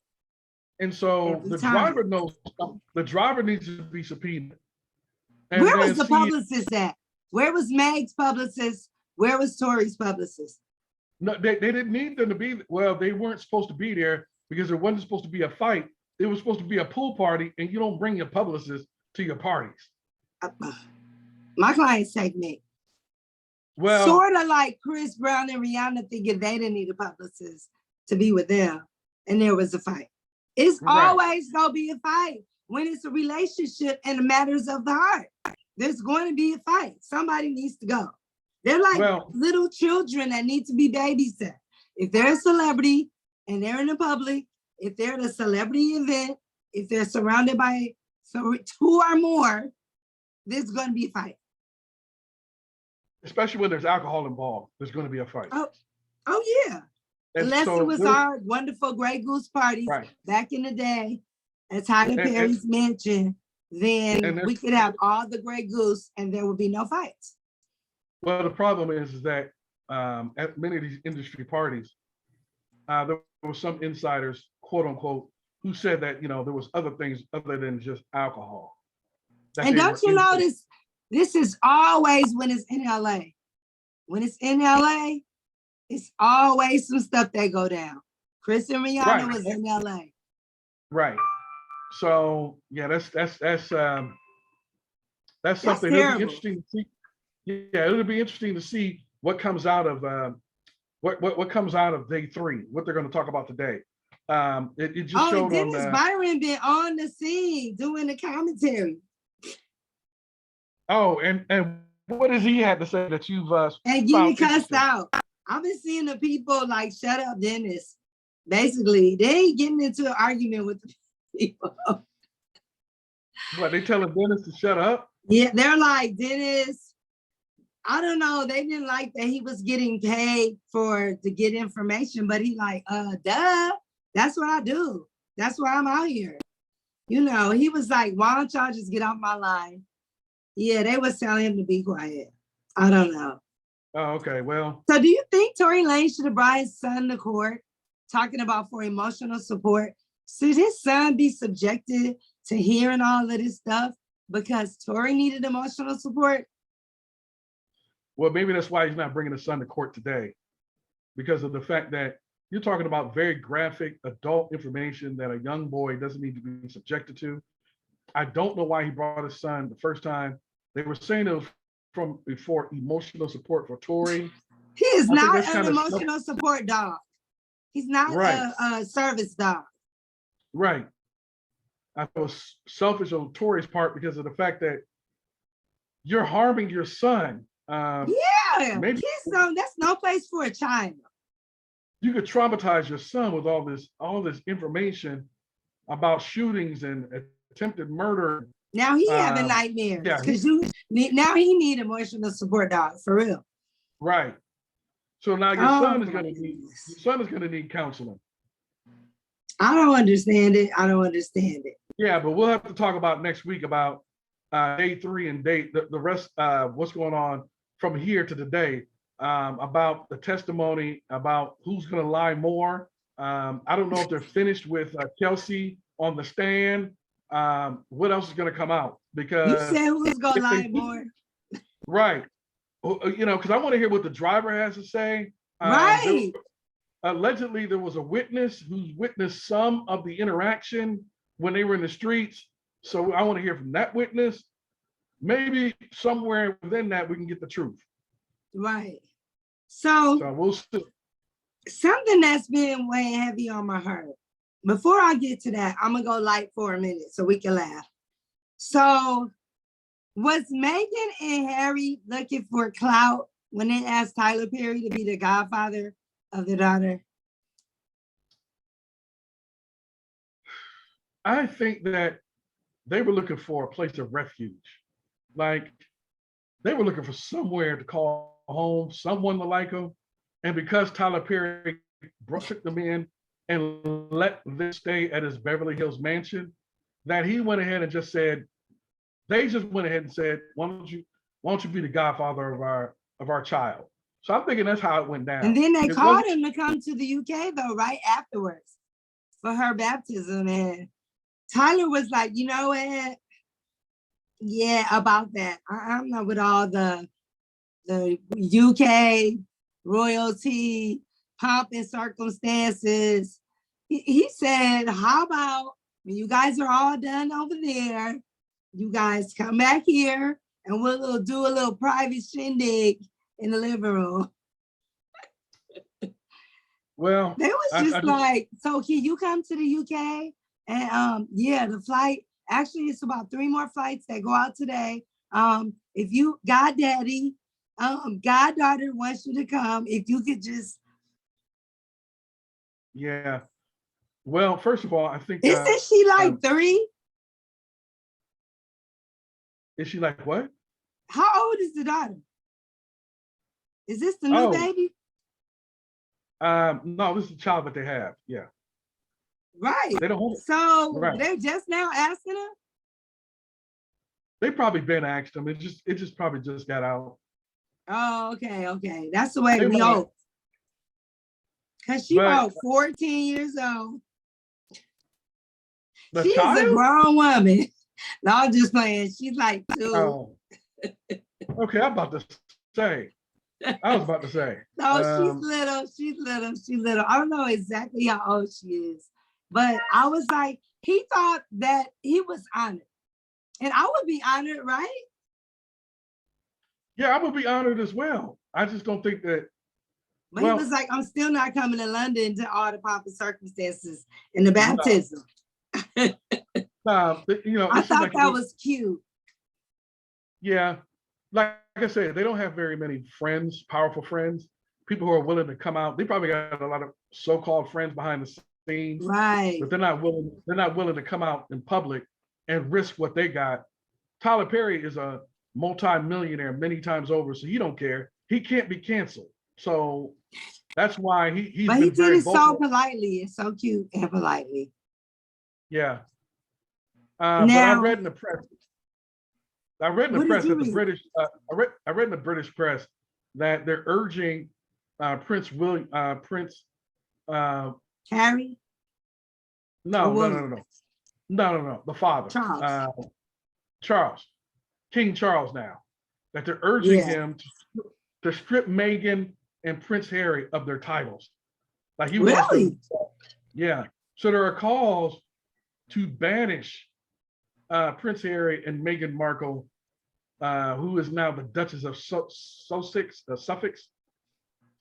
And so the driver knows, the driver needs to be subpoenaed. And where was the publicist at? Where was Meg's publicist? Where was Tory's publicist? No, they didn't need them to be. Well, they weren't supposed to be there because there wasn't supposed to be a fight. It was supposed to be a pool party, and you don't bring your publicist to your parties. My clients take me. Well, sort of like Chris Brown and Rihanna thinking they didn't need a publicist to be with them, and there was a fight. It's always gonna be a fight when it's a relationship and the matters of the heart. There's going to be a fight. Somebody needs to go. They're like little children that need to be babysat. If they're a celebrity and they're in the public, if they're at a celebrity event, if they're surrounded by 2 or more, there's going to be a fight. Especially when there's alcohol involved, there's going to be a fight. Oh yeah. And unless it was our wonderful Grey Goose parties back in the day at Tyler Perry's mansion, then we could have all the Grey Goose and there would be no fights. Well, the problem is that at many of these industry parties, there were some insiders, quote unquote, who said that, there was other things other than just alcohol. And don't you notice, this is always when it's in LA. When it's in LA, it's always some stuff that go down. Chris and Rihanna was in LA. Right. So yeah, that's something that'll be interesting to see. Yeah, it'll be interesting to see what comes out of what comes out of day 3, what they're going to talk about today. It just showed Dennis Byron been on the scene doing the commentary. Oh, and what has he had to say that you've and getting cussed out? I've been seeing the people like, shut up, Dennis. Basically, they ain't getting into an argument with the people. What, they telling Dennis to shut up? Yeah, they're like, Dennis, I don't know. They didn't like that he was getting paid to get information, but he like, duh, that's what I do. That's why I'm out here. He was like, why don't y'all just get off my line? Yeah, they was telling him to be quiet. I don't know. Oh, okay, well. So do you think Tory Lanez should have brought his son to court talking about for emotional support? Should his son be subjected to hearing all of this stuff because Tory needed emotional support? Well, maybe that's why he's not bringing his son to court today, because of the fact that you're talking about very graphic adult information that a young boy doesn't need to be subjected to. I don't know why he brought his son the first time. They were saying it was from before emotional support for Tory. He is not an emotional support dog. He's not a service dog. Right. I was selfish on Tory's part because of the fact that you're harming your son. Maybe that's no place for a child. You could traumatize your son with all this information about shootings and attempted murder. Now he having nightmares because now he need emotional support dog for real. Right. So now your son is gonna need counseling. I don't understand it. Yeah, but we'll have to talk about next week about day 3 and the rest, what's going on from here to today, about the testimony, about who's gonna lie more. I don't know if they're finished with Kelsey on the stand. What else is going to come out? Because you said who's going to lie more. Right. Because I want to hear what the driver has to say. Right. Allegedly, there was a witness who's witnessed some of the interaction when they were in the streets. So I want to hear from that witness. Maybe somewhere within that, we can get the truth. Right. So we'll see. Something that's been weighing heavy on my heart. Before I get to that, I'm going to go light for a minute so we can laugh. So was Meghan and Harry looking for clout when they asked Tyler Perry to be the godfather of the daughter? I think that they were looking for a place of refuge. Like they were looking for somewhere to call home, someone to like them. And because Tyler Perry took them in and let them stay at his Beverly Hills mansion, that he went ahead and just said, they just went ahead and said, why don't you be the godfather of our child? So I'm thinking that's how it went down. And then they called him to come to the UK though, right afterwards for her baptism. And Tyler was like, you know what? Yeah, about that. I'm not with all the UK royalty, pomp and circumstances. He said, how about when you guys are all done over there, you guys come back here and we'll do a little private shindig in the living room. Well, they was just like, so can you come to the UK? And yeah, the flight, actually it's about 3 more flights that go out today. If you, goddaddy, goddaughter wants you to come, if you could just. Yeah. Well, first of all, I think. Isn't she like 3? Is she like what? How old is the daughter? Is this the new baby? No, this is the child that they have. Yeah. Right. They don't. So right. They're just now asking her. They probably been asked them. It just probably just got out. Oh, okay. That's the way we hope. Cause she about 14 years old. She's a grown woman. No, I'm just playing. She's like 2. Oh. Okay, I'm about to say. I was about to say. No, she's little. I don't know exactly how old she is, but I was like, he thought that he was honored. And I would be honored, right? Yeah, I would be honored as well. I just don't think that. But he was like, I'm still not coming to London to all the pomp and circumstances in the baptism. I thought that was cute. Yeah. Like I said, they don't have very many friends, powerful friends, people who are willing to come out. They probably got a lot of so-called friends behind the scenes, right? But they're not willing to come out in public and risk what they got. Tyler Perry is a multi-millionaire many times over, so he don't care. He can't be canceled. So that's why he's but he did it so politely and so cute and politely. Yeah. But I read in the press. I read in the press that the British. I read in the British press that they're urging Prince Harry. No. The father, Charles, King Charles. Now that they're urging him to strip Meghan and Prince Harry of their titles. Like he really. Yeah. So there are calls to banish Prince Harry and Meghan Markle, who is now the Duchess of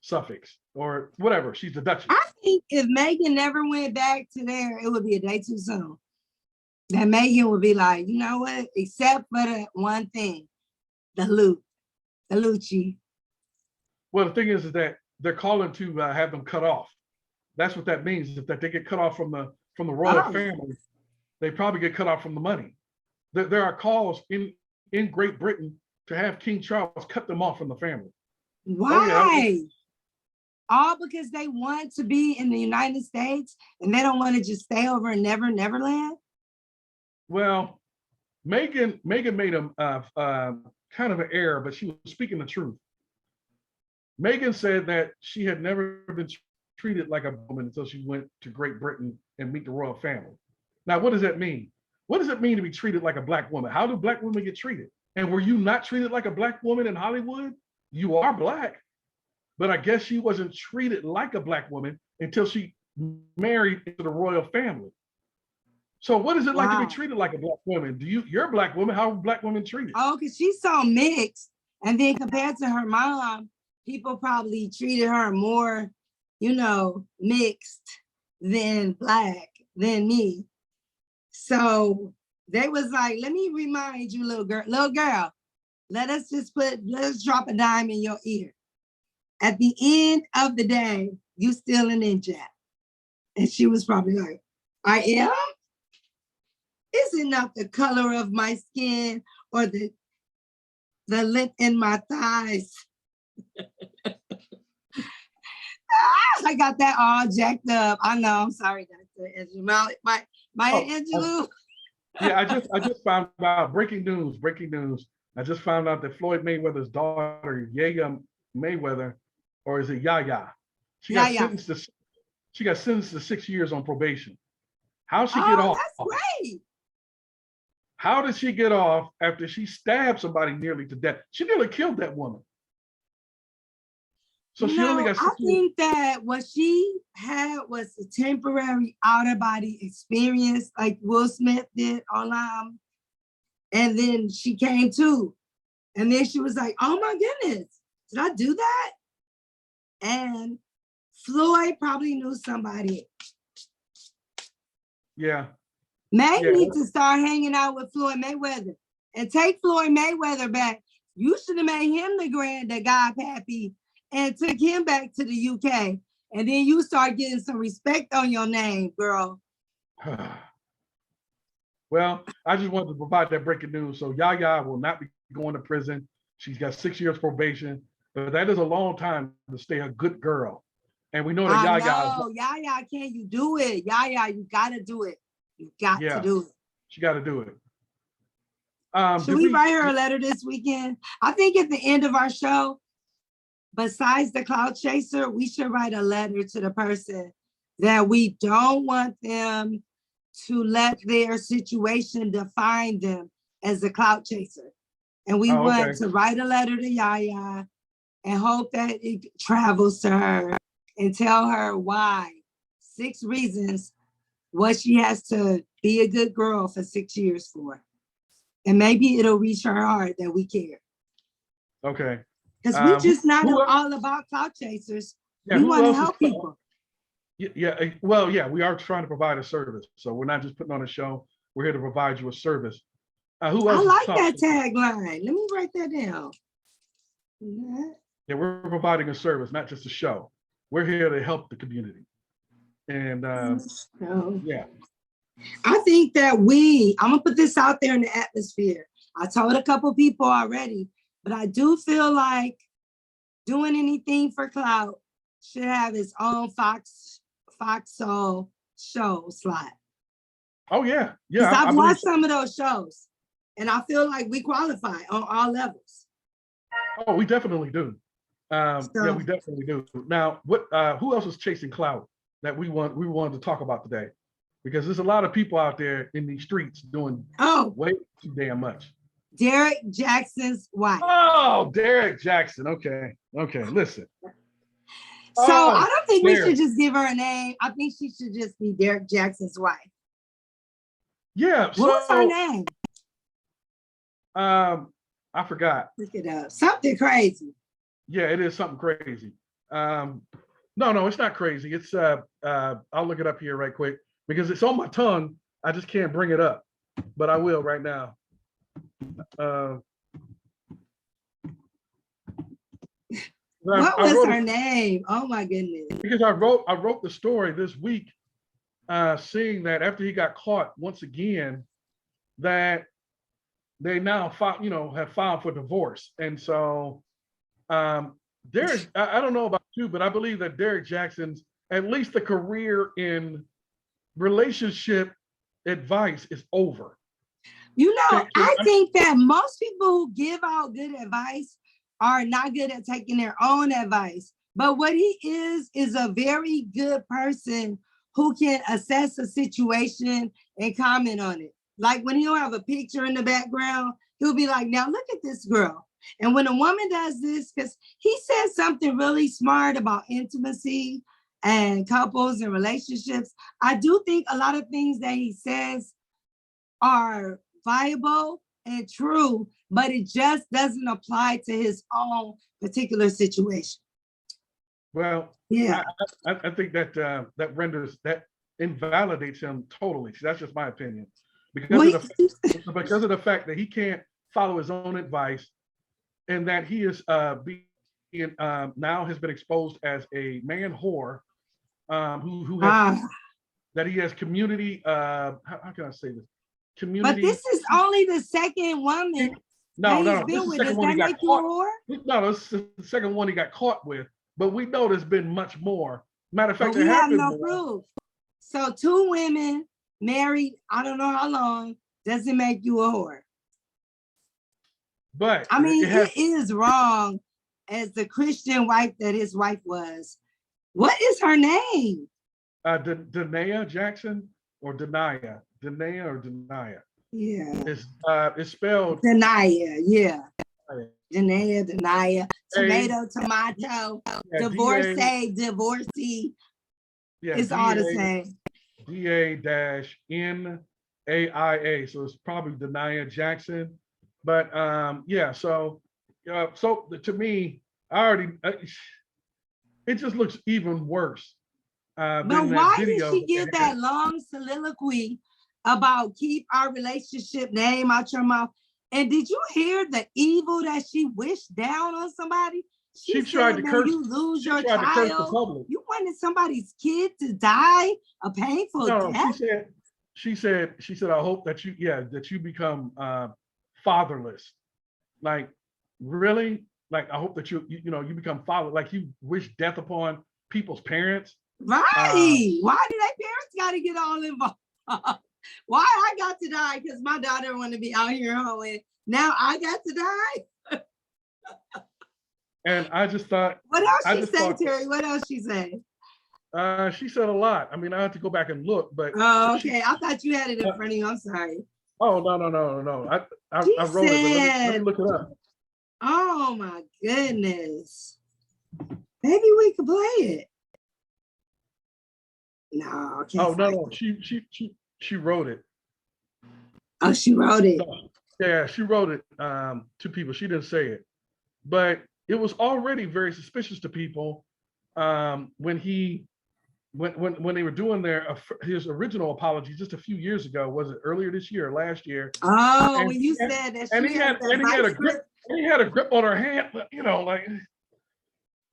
Suffolk, or whatever. She's the Duchess. I think if Meghan never went back to there, it would be a day too soon. That Meghan would be like, you know what? Except for the one thing, the Lucci. Well, the thing is that they're calling to have them cut off. That's what that means. Is that they get cut off from the royal family, they probably get cut off from the money. There are calls in Great Britain to have King Charles cut them off from the family. Why? All because they want to be in the United States and they don't want to just stay over in Neverland? Well, Meghan made him kind of an error, but she was speaking the truth. Meghan said that she had never been treated like a woman until she went to Great Britain and meet the royal family. Now, what does that mean? What does it mean to be treated like a Black woman? How do Black women get treated? And were you not treated like a Black woman in Hollywood? You are Black, but I guess she wasn't treated like a Black woman until she married into the royal family. So what is it like to be treated like a Black woman? You're a Black woman, how are Black women treated? Oh, because she's so mixed. And then compared to her mom, people probably treated her more, mixed than Black than me. So They was like, let me remind you, little girl, let's drop a dime in your ear. At the end of the day, you still an ninja. And she was probably like, I am? Is it not the color of my skin or the length in my thighs? I got that all jacked up. I know. I'm sorry, Dr. Angela. My Angelou. Yeah, I just found out breaking news. I just found out that Floyd Mayweather's daughter, Yaya Mayweather, or is it Yaya? She got sentenced to 6 years on probation. How'd she get off? That's great. How did she get off after she stabbed somebody nearly to death? She nearly killed that woman. So she only got 6 years. I think that what she had was a temporary out-of-body experience, like Will Smith did on and then she came to. And then she was like, oh my goodness, did I do that? And Floyd probably knew somebody. Yeah. Meg needs to start hanging out with Floyd Mayweather and take Floyd Mayweather back. You should have made him the godpappy and took him back to the UK. And then you start getting some respect on your name, girl. Well, I just wanted to provide that breaking news. So Yaya will not be going to prison. She's got 6 years probation, but that is a long time to stay a good girl. And we know that Yaya, can you do it? Yaya, you gotta do it. You got to do it. She got to do it. Should we write her a letter this weekend? I think at the end of our show, besides the clout chaser, we should write a letter to the person that we don't want them to let their situation define them as a clout chaser. And we want to write a letter to Yaya and hope that it travels to her and tell her why. 6 reasons what she has to be a good girl for 6 years for. And maybe it'll reach her heart that we care. Okay. Because we're just not all about clout chasers. We want to help people. Yeah, well, yeah, we are trying to provide a service. So we're not just putting on a show. We're here to provide you a service. Who else? I like that tagline. Let me write that down. Yeah, we're providing a service, not just a show. We're here to help the community. And yeah. I think that I'm gonna put this out there in the atmosphere. I told a couple people already, but I do feel like doing anything for clout should have its own Fox Soul show slot. Oh yeah, yeah. I've watched some of those shows, and I feel like we qualify on all levels. Oh, we definitely do. Yeah, we definitely do. Now, who else is chasing clout that we wanted to talk about today? Because there's a lot of people out there in these streets doing way too damn much. Derrick Jaxson's wife. Oh, Derrick Jaxson. Okay, listen. So I don't think we should just give her a name. I think she should just be Derrick Jaxson's wife. Yeah. What's her name? I forgot. Look it up. Something crazy. Yeah, it is something crazy. No, it's not crazy. It's I'll look it up here right quick because it's on my tongue. I just can't bring it up, but I will right now. What was her name? Oh my goodness. Because I wrote the story this week, seeing that after he got caught once again, that they now have filed for divorce. And so Derrick, I don't know about you, but I believe that Derrick Jaxson's at least the career in relationship advice is over. I think that most people who give out good advice are not good at taking their own advice. But what he is a very good person who can assess a situation and comment on it. Like when he'll have a picture in the background, he'll be like, now look at this girl. And when a woman does this, because he says something really smart about intimacy and couples and relationships, I do think a lot of things that he says are viable and true, but it just doesn't apply to his own particular situation. Well, yeah, I think that that invalidates him totally. So that's just my opinion. because of the fact that he can't follow his own advice, and that he is being now has been exposed as a man whore, who has that he has community. How can I say this? Community. But this is only the second woman. No. This Is the does second one that he got make you a caught. whore? No, this is the second one he got caught with. But we know there's been much more. Matter of fact, we have no proof. So 2 women married, I don't know how long, doesn't make you a whore. But I mean, it is wrong as the Christian wife that his wife was. What is her name? Denia Jaxson or Denia? Denia or Denia? Yeah. It's spelled Denia, yeah. Denia, tomato, divorcee. Yeah, it's all the same. DA-NAIA. So it's probably Denia Jaxson. But yeah, so to me, it just looks even worse. But why did she give that long soliloquy about keep our relationship name out your mouth? And did you hear the evil that she wished down on somebody? She tried to curse. You lose your child. You wanted somebody's kid to die a painful death. She said, I hope that you become fatherless. Like, really? Like, I hope that you become father. Like, you wish death upon people's parents. Right. Why do their parents got to get all involved? Why I got to die because my daughter want to be out here hoeing. Now I got to die. And I just thought. What else she said, Terry? What else she said? She said a lot. I mean, I have to go back and look, but. Oh, okay. I thought you had it in front of you. I'm sorry. Oh, no. I wrote it, but let me look it up. Oh my goodness. Maybe we could play it. No, okay. Oh, no. She wrote it. Oh, she wrote it. Yeah, she wrote it to people. She didn't say it. But it was already very suspicious to people when they were doing his original apology just a few years ago. Was it earlier this year or last year? Oh, when you said that he had a grip. He had a grip on her hand, like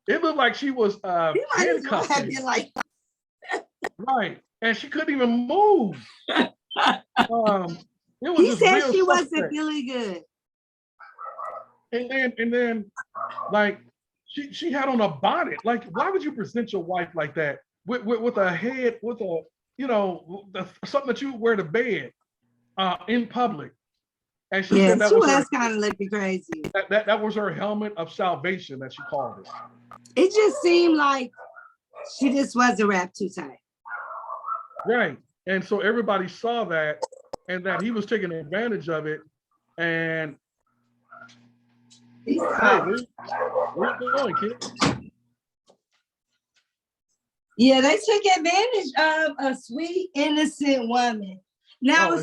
it looked like she was handcuffed. Right, and she couldn't even move. He said she wasn't feeling good. And then, like she had on a bonnet. Like, why would you present your wife like that with a head, with a something that you wear to bed in public? And she said that was kind of looking crazy. That was her helmet of salvation that she called it. It just seemed like she just wasn't wrapped too tight. Right. And so everybody saw that, and that he was taking advantage of it. And hey, where you going, kid? Yeah, they took advantage of a sweet, innocent woman. Now,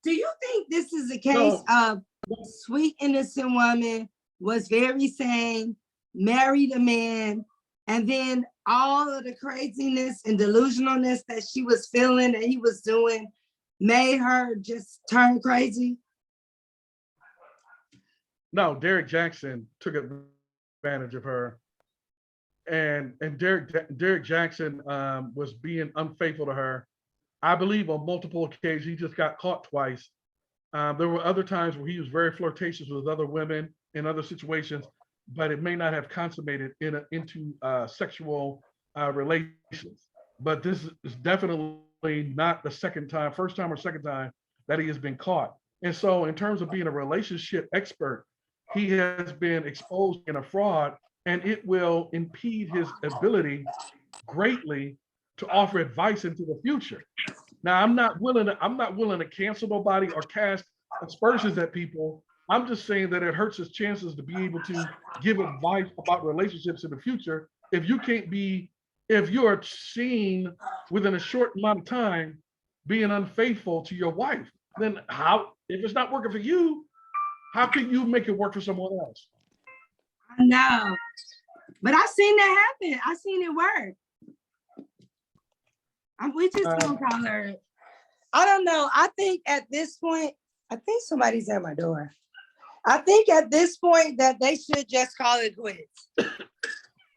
do you think this is a case of sweet, innocent woman was very sane, married a man, and then all of the craziness and delusionalness that she was feeling that he was doing made her just turn crazy? No, Derrick Jaxson took advantage of her. And Derrick Jaxson was being unfaithful to her. I believe on multiple occasions. He just got caught twice. There were other times where he was very flirtatious with other women in other situations, but it may not have consummated into sexual relations. But this is definitely not the first time or second time that he has been caught. And so in terms of being a relationship expert, he has been exposed in a fraud, and it will impede his ability greatly to offer advice into the future. Now, I'm not willing to cancel nobody or cast aspersions at people. I'm just saying that it hurts his chances to be able to give advice about relationships in the future. If you are seen within a short amount of time being unfaithful to your wife, then if it's not working for you, how can you make it work for someone else? I know, but I've seen that happen. I've seen it work. We just gonna call her I don't know. I think at this point, I think somebody's at my door. I think at this point that they should just call it quits.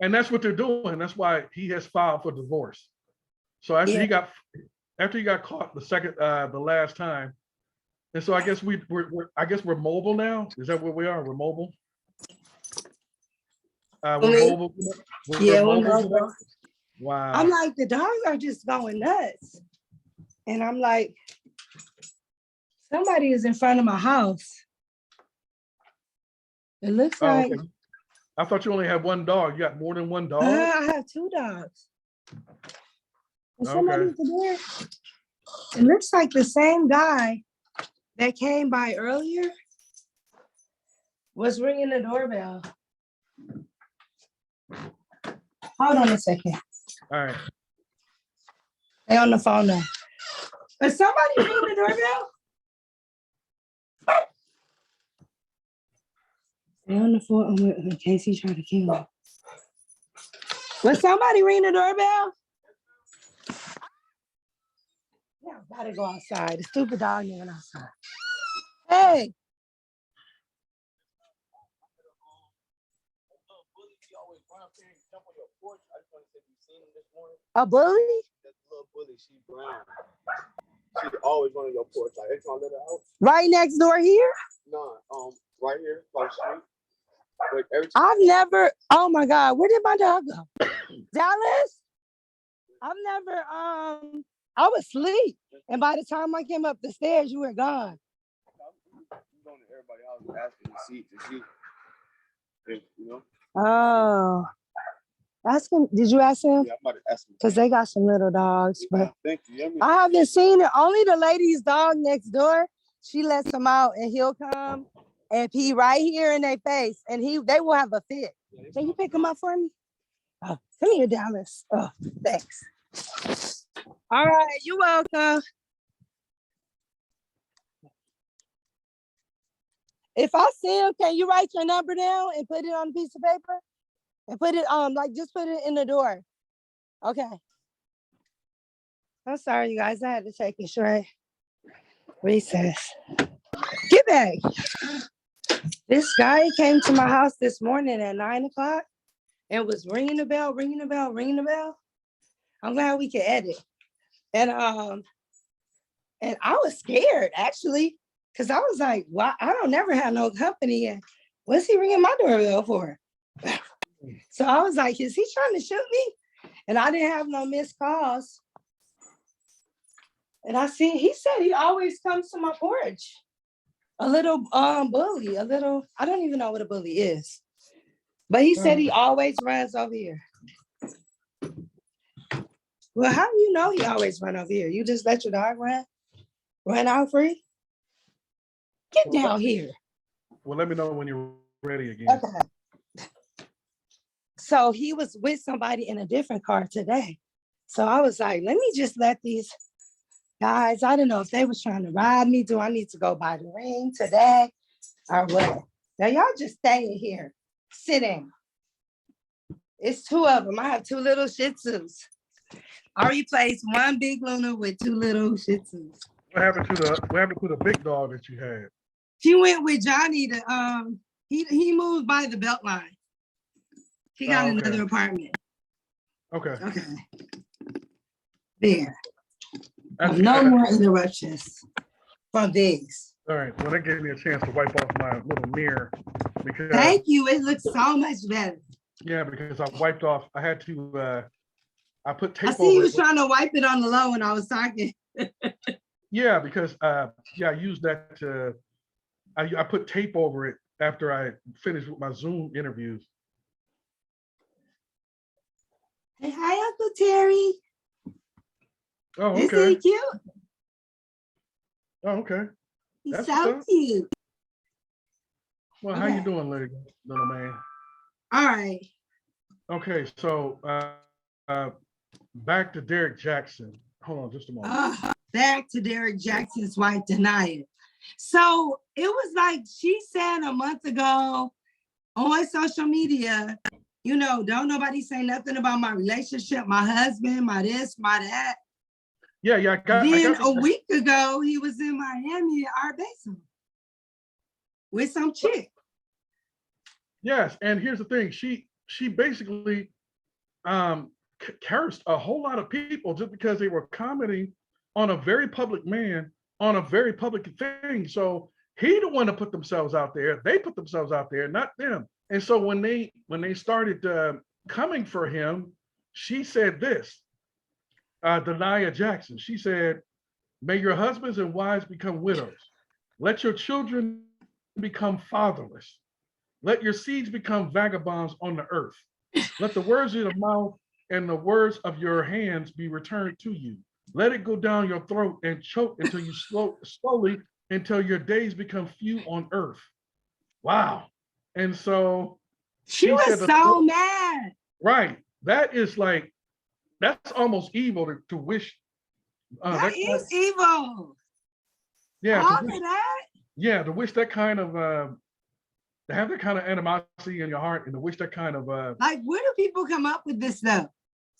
And that's what they're doing. That's why he has filed for divorce. So after he got caught the last time, and so I guess we're mobile now. Is that what we are? We're mobile. We're mobile. We're mobile. Wow. I'm like, the dogs are just going nuts, and I'm like, somebody is in front of my house. It looks like. Okay. I thought you only had one dog. You got more than one dog? I have 2 dogs. And somebody's there. It looks like the same guy that came by earlier was ringing the doorbell. Hold on a second. All right. They on the phone now. Is somebody ringing the doorbell? They on the phone in case he tried to kill me. Was somebody ring the doorbell? Yeah, I gotta go outside. The stupid dog went outside. Hey. A bully? That little bully, she brown. She always on your porch. Like, every time I let her out. Right next door here? No, right here, across the street. But every time I've never, oh my God, where did my dog go? Dallas? I've never, I was asleep. And by the time I came up the stairs, you were gone. I'm going to everybody else asking to see, you know? Oh. Ask him, did you ask him? Yeah, I'm about to ask him. Because they got some little dogs, but Thank you. I haven't seen it. Only the lady's dog next door. She lets him out and he'll come and pee right here in their face. And they will have a fit. Can you pick him up for me? Oh, come here, Dallas. Oh, thanks. All right, you're welcome. If I see him, can you write your number down and put it on a piece of paper? And put it just put it in the door. Okay. I'm sorry, you guys. I had to take a short recess. Get back. This guy came to my house this morning at 9 o'clock and was ringing the bell, ringing the bell, ringing the bell. I'm glad we can edit. And I was scared actually, because I was like, "Well, I don't never have no company. And what's he ringing my doorbell for?" So I was like, is he trying to shoot me? And I didn't have no missed calls. And he said he always comes to my porch. A little bully, I don't even know what a bully is. But he said he always runs over here. Well, how do you know he always run over here? You just let your dog run out free? Get down here. Well, let me know when you're ready again. Okay. So he was with somebody in a different car today. So I was like, let me just let these guys, I don't know if they was trying to rob me. Do I need to go buy the ring today or what? Now y'all just stay in here, sitting. It's 2 of them. I have 2 little Shih Tzus. I replaced one big Luna with 2 little Shih Tzus. What happened to the big dog that you had? He went with Johnny to he moved by the belt line. He got another apartment. Okay. There. No more interruptions from this. All right. Well, that gave me a chance to wipe off my little mirror because. Thank you. It looks so much better. Yeah, because I wiped off. I had to. I put tape. I see you was trying to wipe it on the low when I was talking. Yeah, because I used that to. I put tape over it after I finished with my Zoom interviews. Hey, hi, Uncle Terry. Oh, okay. Isn't he cute? Oh, okay. He's That's so cute. Well, how you doing, little man? All right. Okay, so back to Derrick Jaxson. Hold on just a moment. Back to Derrick Jackson's wife, Denia. So it was like she said a month ago on social media, you know, don't nobody say nothing about my relationship, my husband, my this, my that. Yeah, yeah, I Then got a week ago, he was in Miami at Art Basel with some chick. yes, and here's the thing. She basically cursed a whole lot of people just because they were commenting on a very public man on a very public thing. So he the one to put themselves out there. They put themselves out there, not them. And so when they started coming for him, she said this, Derrick Jaxson. She said, "May your husbands and wives become widows. Let your children become fatherless. Let your seeds become vagabonds on the earth. Let the words of your mouth and the words of your hands be returned to you. Let it go down your throat and choke until you slowly until your days become few on earth." Wow. And so She she said, was so mad. right. That is like, that's almost evil to wish. That is evil. Yeah. All of that. Yeah. To wish that kind of, to have that kind of animosity in your heart and to wish that kind of. Like, where do people come up with this stuff?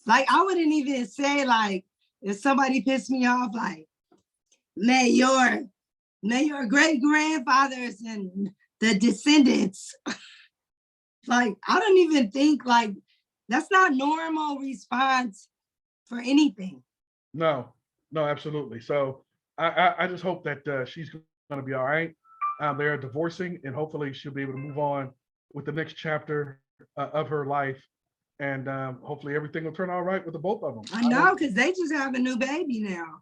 Like, I wouldn't even say, like, if somebody pissed me off, like, may your great grandfathers and the descendants, like, I don't even think, like, that's not normal response for anything. No, absolutely. So I just hope that she's going to be all right. They're divorcing, and hopefully she'll be able to move on with the next chapter of her life, and hopefully everything will turn out right with the both of them. I know, because they just have a new baby now.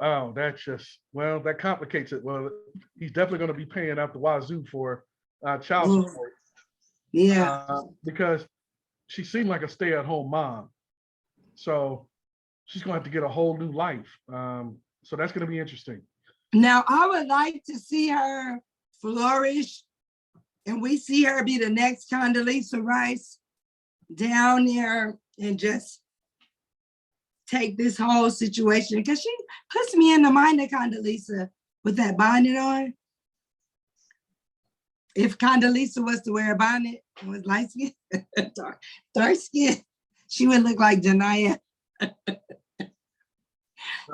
Oh, that's just, well, that complicates it. Well, he's definitely going to be paying out the wazoo for child support. Yeah. Because she seemed like a stay-at-home mom. So she's going to have to get a whole new life. So that's going to be interesting. Now, I would like to see her flourish, and we see her be the next Condoleezza Rice down there and just take this whole situation, because she puts me in the mind of Condoleezza with that bonnet on. If Condoleezza was to wear a bonnet and was light skin, dark skin, she would look like Janaya.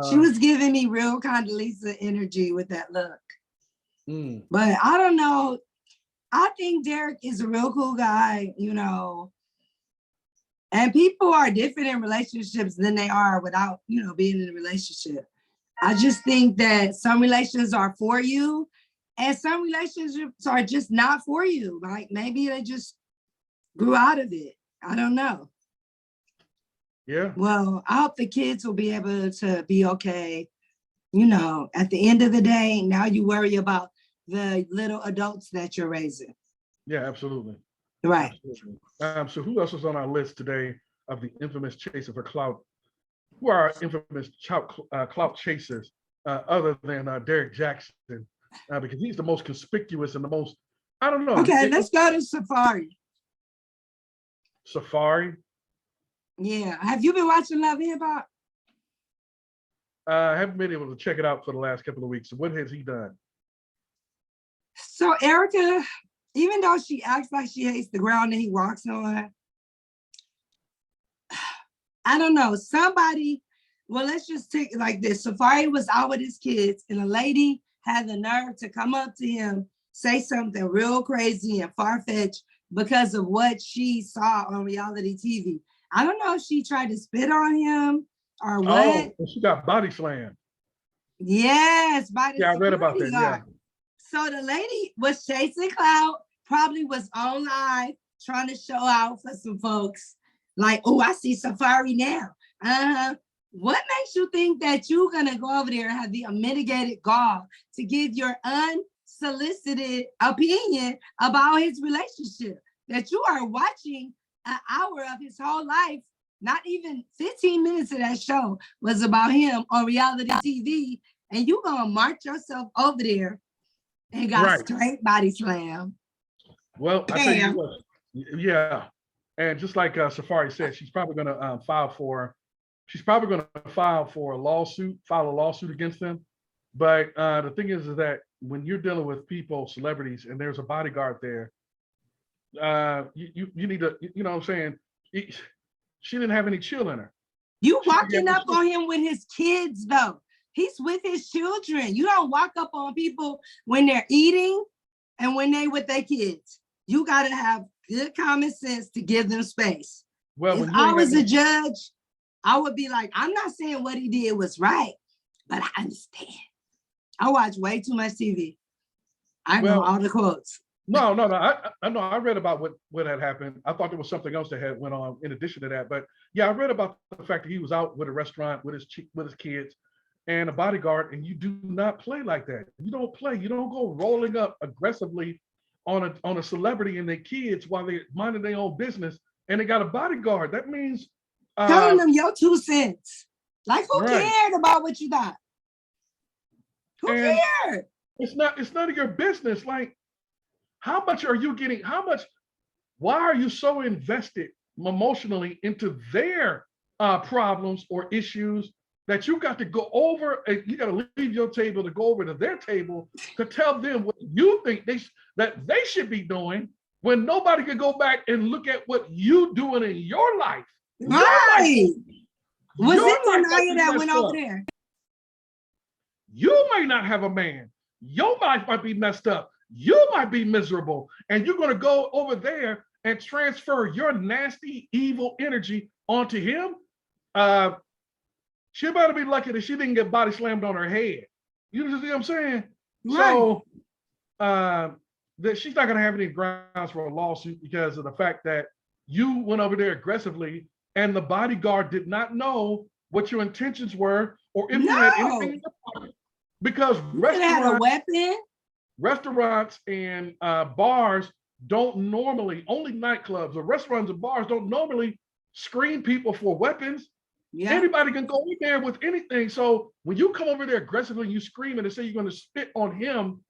She was giving me real Condoleezza energy with that look. But I don't know. I think Derrick is a real cool guy, you know. And people are different in relationships than they are without, you know, being in a relationship. I just think that some relationships are for you and some relationships are just not for you. Like maybe they just grew out of it. I don't know. Yeah. Well, I hope the kids will be able to be okay. You know, at the end of the day, now you worry about the little adults that you're raising. Yeah, absolutely. Right. Absolutely. So who else was on our list today of the infamous chaser for Clout? Who are our infamous Clout chasers other than Derrick Jaxson? Because he's the most conspicuous and the most, I don't know. Okay, let's go to Safari. Safari? Yeah. Have you been watching Love and Hip Hop? I haven't been able to check it out for the last couple of weeks. What has he done? So Erica, even though she acts like she hates the ground that he walks on, I don't know, somebody, well, let's just take it like this. Safari was out with his kids and a lady had the nerve to come up to him, say something real crazy and far-fetched because of what she saw on reality TV. I don't know if she tried to spit on him or what. Oh, she got body slammed. Yes, by the yeah, I read about that. guard. Yeah. So the lady was chasing Clout, probably was on live trying to show out for some folks. Like, oh, I see Safari now. What makes you think that you're gonna go over there and have the unmitigated gall to give your unsolicited opinion about his relationship? That you are watching an hour of his whole life, not even 15 minutes of that show was about him on reality TV, and you gonna march yourself over there and got straight body slam. Well, I tell you what, yeah. And just like Safari said, she's probably going to file a lawsuit against them. But the thing is that when you're dealing with people, celebrities, and there's a bodyguard there, you need to, you know what I'm saying? She didn't have any chill in her. You walking up on him with his kids, though. He's with his children. You don't walk up on people when they're eating and when they with their kids. You got to have good common sense to give them space. Well, if I was a judge, I would be like, I'm not saying what he did was right, but I understand. I watch way too much TV. I know all the quotes. No. I know. I read about what had happened. I thought there was something else that had went on in addition to that. But yeah, I read about the fact that he was out with a restaurant with his kids and a bodyguard, and you do not play like that. You don't play. You don't go rolling up aggressively on a celebrity and their kids while they're minding their own business, and they got a bodyguard. That means telling them your 2 cents. Like, who cared about what you thought? Who cared? It's none of your business. Like, how much are you getting? Why are you so invested emotionally into their problems or issues that you got to go over and you got to leave your table to go over to their table to tell them what you think that they should be doing when nobody can go back and look at what you doing in your life? Right. Was it Tanaya that went over there? You may not have a man. Your life might be messed up. You might be miserable. And you're going to go over there and transfer your nasty, evil energy onto him. She better be lucky that she didn't get body slammed on her head. You know what I'm saying? Right. So that she's not going to have any grounds for a lawsuit because of the fact that you went over there aggressively and the bodyguard did not know what your intentions were or if you had anything in your pocket. Because restaurants and bars don't normally, only nightclubs or restaurants and bars don't normally screen people for weapons. Yeah. Anybody can go in there with anything. So when you come over there aggressively and you screaming and say you're going to spit on him,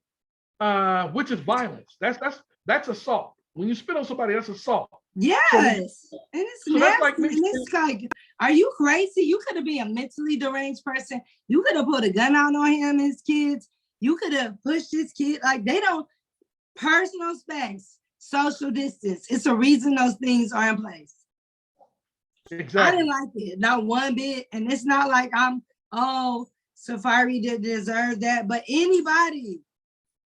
which is violence. That's assault. When you spit on somebody, that's assault. Yes. So and it's nasty. And it's like, are you crazy? You could have been a mentally deranged person. You could have put a gun out on him and his kids. You could have pushed his kid. Like, they don't, personal space, social distance. It's a reason those things are in place. Exactly. I didn't like it, not one bit. And it's not like Safari did deserve that, but anybody,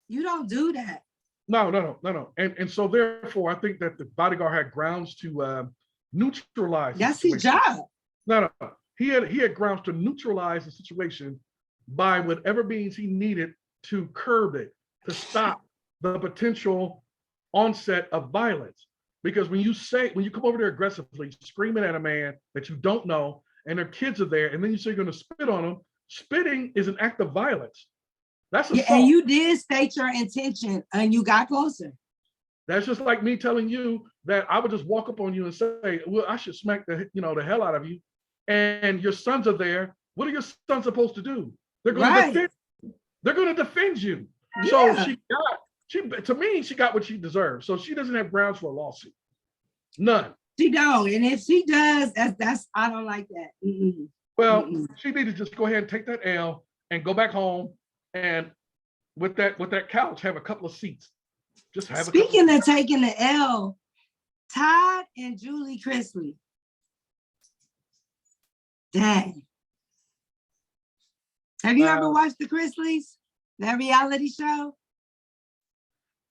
you don't do that. No. And so therefore, I think that the bodyguard had grounds to neutralize. That's his job. No. He had grounds to neutralize the situation by whatever means he needed to curb it, to stop the potential onset of violence. Because when you come over there aggressively, screaming at a man that you don't know, and their kids are there, and then you say you're going to spit on them, spitting is an act of violence. That's assault. And you did state your intention, and you got closer. That's just like me telling you that I would just walk up on you and say, "Well, I should smack the hell out of you," and your sons are there. What are your sons supposed to do? They're going to defend. They're going to defend you. Yeah. So she got what she deserved. So she doesn't have grounds for a lawsuit. None. She don't. And if she does, that's I don't like that. Mm-mm. Well, she need to just go ahead and take that L and go back home and with that couch have a couple of seats. Just have. Speaking of taking the L, Todd and Julie Chrisley. Dang. Have you ever watched the Chrisleys? That reality show?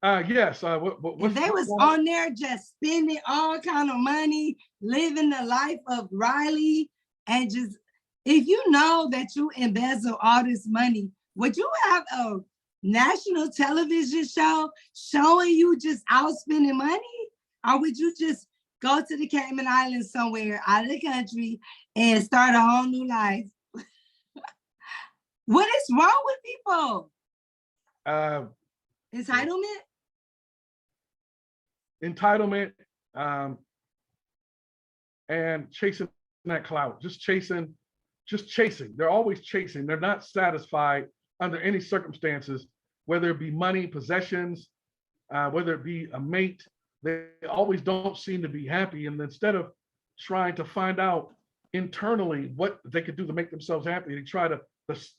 Yes. They was on there just spending all kind of money, living the life of Riley, and just, if you know that you embezzle all this money, would you have a national television show showing you just out spending money? Or would you just go to the Cayman Islands somewhere out of the country and start a whole new life? What is wrong with people? Entitlement, and chasing that clout, just chasing. They're always chasing. They're not satisfied under any circumstances, whether it be money, possessions, whether it be a mate. They always don't seem to be happy. And instead of trying to find out internally what they could do to make themselves happy,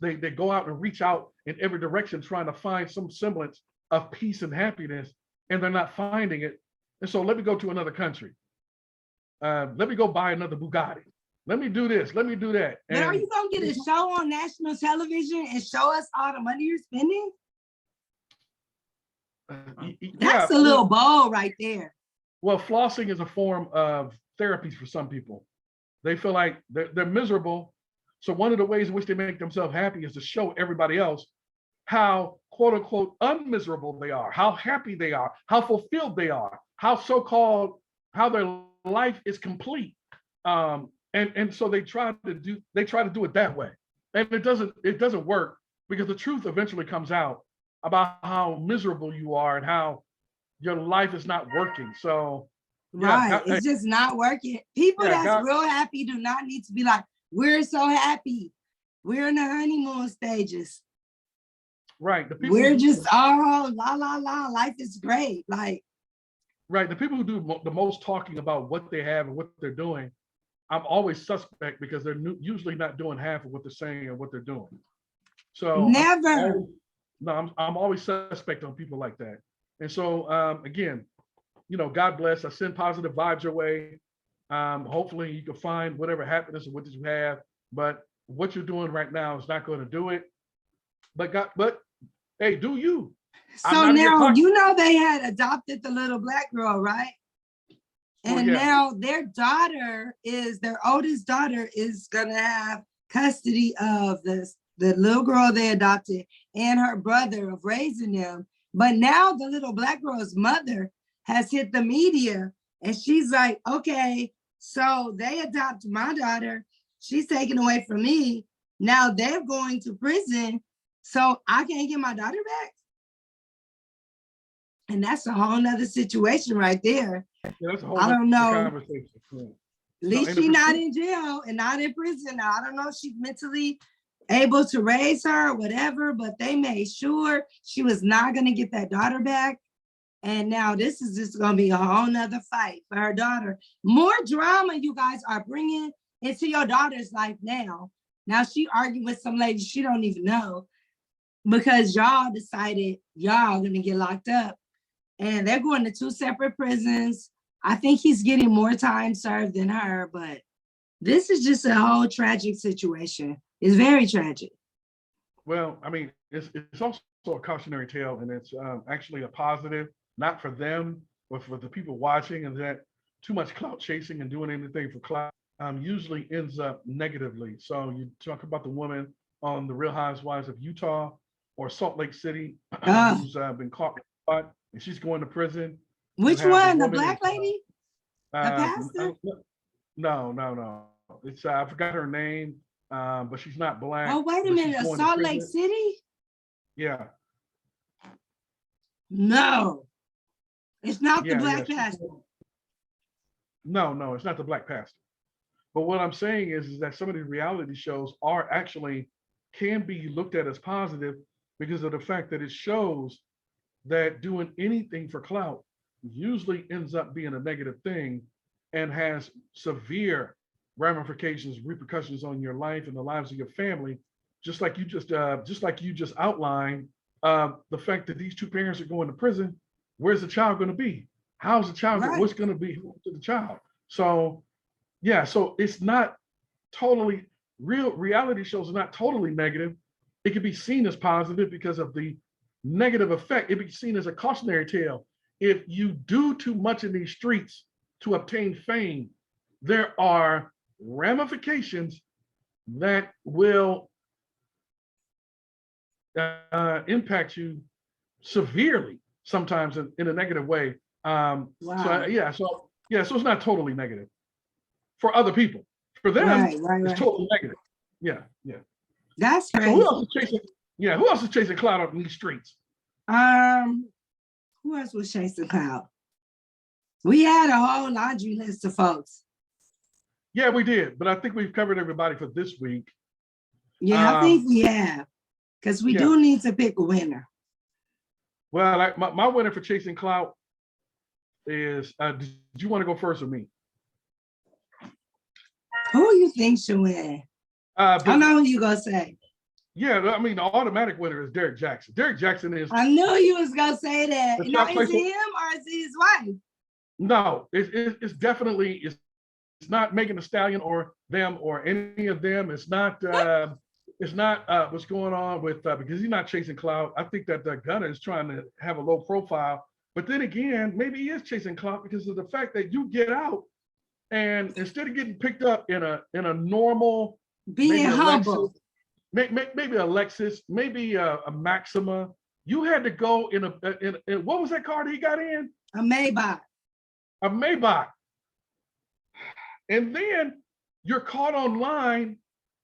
they go out and reach out in every direction, trying to find some semblance of peace and happiness, and they're not finding it. And so let me go to another country. Let me go buy another Bugatti. Let me do this. Let me do that. But are you gonna get a show on national television and show us all the money you're spending? That's a little bold right there. Well, flossing is a form of therapy for some people. They feel like they're miserable. So one of the ways in which they make themselves happy is to show everybody else how quote unquote unmiserable they are, how happy they are, how fulfilled they are, how so-called, how their life is complete. And so they try to do it that way. And it doesn't work, because the truth eventually comes out about how miserable you are and how your life is not working. So right, it's just not working. People that's real happy do not need to be like, we're so happy. We're in the honeymoon stages. Right. The people we're just la la la. Life is great. Like, right. The people who do the most talking about what they have and what they're doing, I'm always suspect, because they're usually not doing half of what they're saying and what they're doing. So never. I'm always suspect on people like that. And so again, God bless. I send positive vibes your way. Hopefully you can find whatever happiness and what you have, but what you're doing right now is not going to do it. But hey, do you? So now, they had adopted the little black girl, right? And now their oldest daughter is gonna have custody of the little girl they adopted and her brother of raising them. But now the little black girl's mother has hit the media, and she's like, okay, so they adopt my daughter. She's taken away from me. Now they're going to prison, so I can't get my daughter back. And that's a whole nother situation right there. Yeah, that's a whole I don't know. Conversation. Yeah. At least she's not in jail and not in prison. Now, I don't know if she's mentally able to raise her or whatever, but they made sure she was not going to get that daughter back. And now this is just going to be a whole nother fight for her daughter. More drama you guys are bringing into your daughter's life now. Now she arguing with some lady she don't even know, because y'all decided y'all going to get locked up. And they're going to 2 separate prisons. I think he's getting more time served than her, but this is just a whole tragic situation. It's very tragic. Well, I mean, it's also a cautionary tale, and it's actually a positive, not for them, but for the people watching, and that too much clout chasing and doing anything for clout usually ends up negatively. So you talk about the woman on the Real Housewives of Utah or Salt Lake City who's been caught, and she's going to prison. Which one? The black lady? The pastor? No. It's I forgot her name, but she's not black. Oh, wait a minute. Salt Lake City? Yeah. No. It's not the black pastor. No, it's not the black pastor. But what I'm saying is that some of these reality shows can be looked at as positive, because of the fact that it shows that doing anything for clout usually ends up being a negative thing and has severe ramifications, repercussions on your life and the lives of your family. Just like you just outlined, the fact that these 2 parents are going to prison. Where's the child going to be? How's the child? Right. What's going to be to the child? So, yeah. So it's not totally reality shows are not totally negative. It can be seen as positive because of the negative effect. It can be seen as a cautionary tale. If you do too much in these streets to obtain fame, there are ramifications that will impact you severely, sometimes in a negative way. Wow. So it's not totally negative for other people. For them, it's totally negative. Yeah. That's crazy. So who else is chasing clout on these streets? Who else was chasing clout? We had a whole laundry list of folks. Yeah, we did, but I think we've covered everybody for this week. Yeah, I think we have, because we do need to pick a winner. Well, my winner for chasing clout is, did you want to go first or me? Who you think should win? I know who you gonna say. Yeah, I mean, the automatic winner is Derrick Jaxson. Derrick Jaxson is. I knew you was gonna say that. Now, is it him or is it his wife? No, it's definitely not Megan the Stallion or them or any of them. It's not what's going on with because he's not chasing Clout. I think that Gunna is trying to have a low profile. But then again, maybe he is chasing Clout because of the fact that you get out and instead of getting picked up in a normal being humble, maybe a Lexus, maybe a Maxima, you had to go in what was that car that he got in? a Maybach. A Maybach. And then you're caught online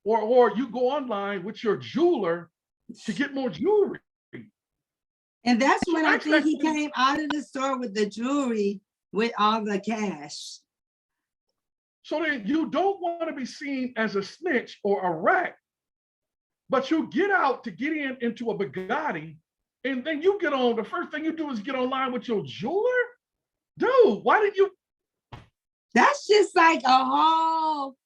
or you go online with your jeweler to get more jewelry. And that's when I think he came out of the store with the jewelry with all the cash. So then you don't want to be seen as a snitch or a rat, but you get out to get into a Bugatti, and then you get on, the first thing you do is get online with your jeweler? Dude, why did you? That's just like a whole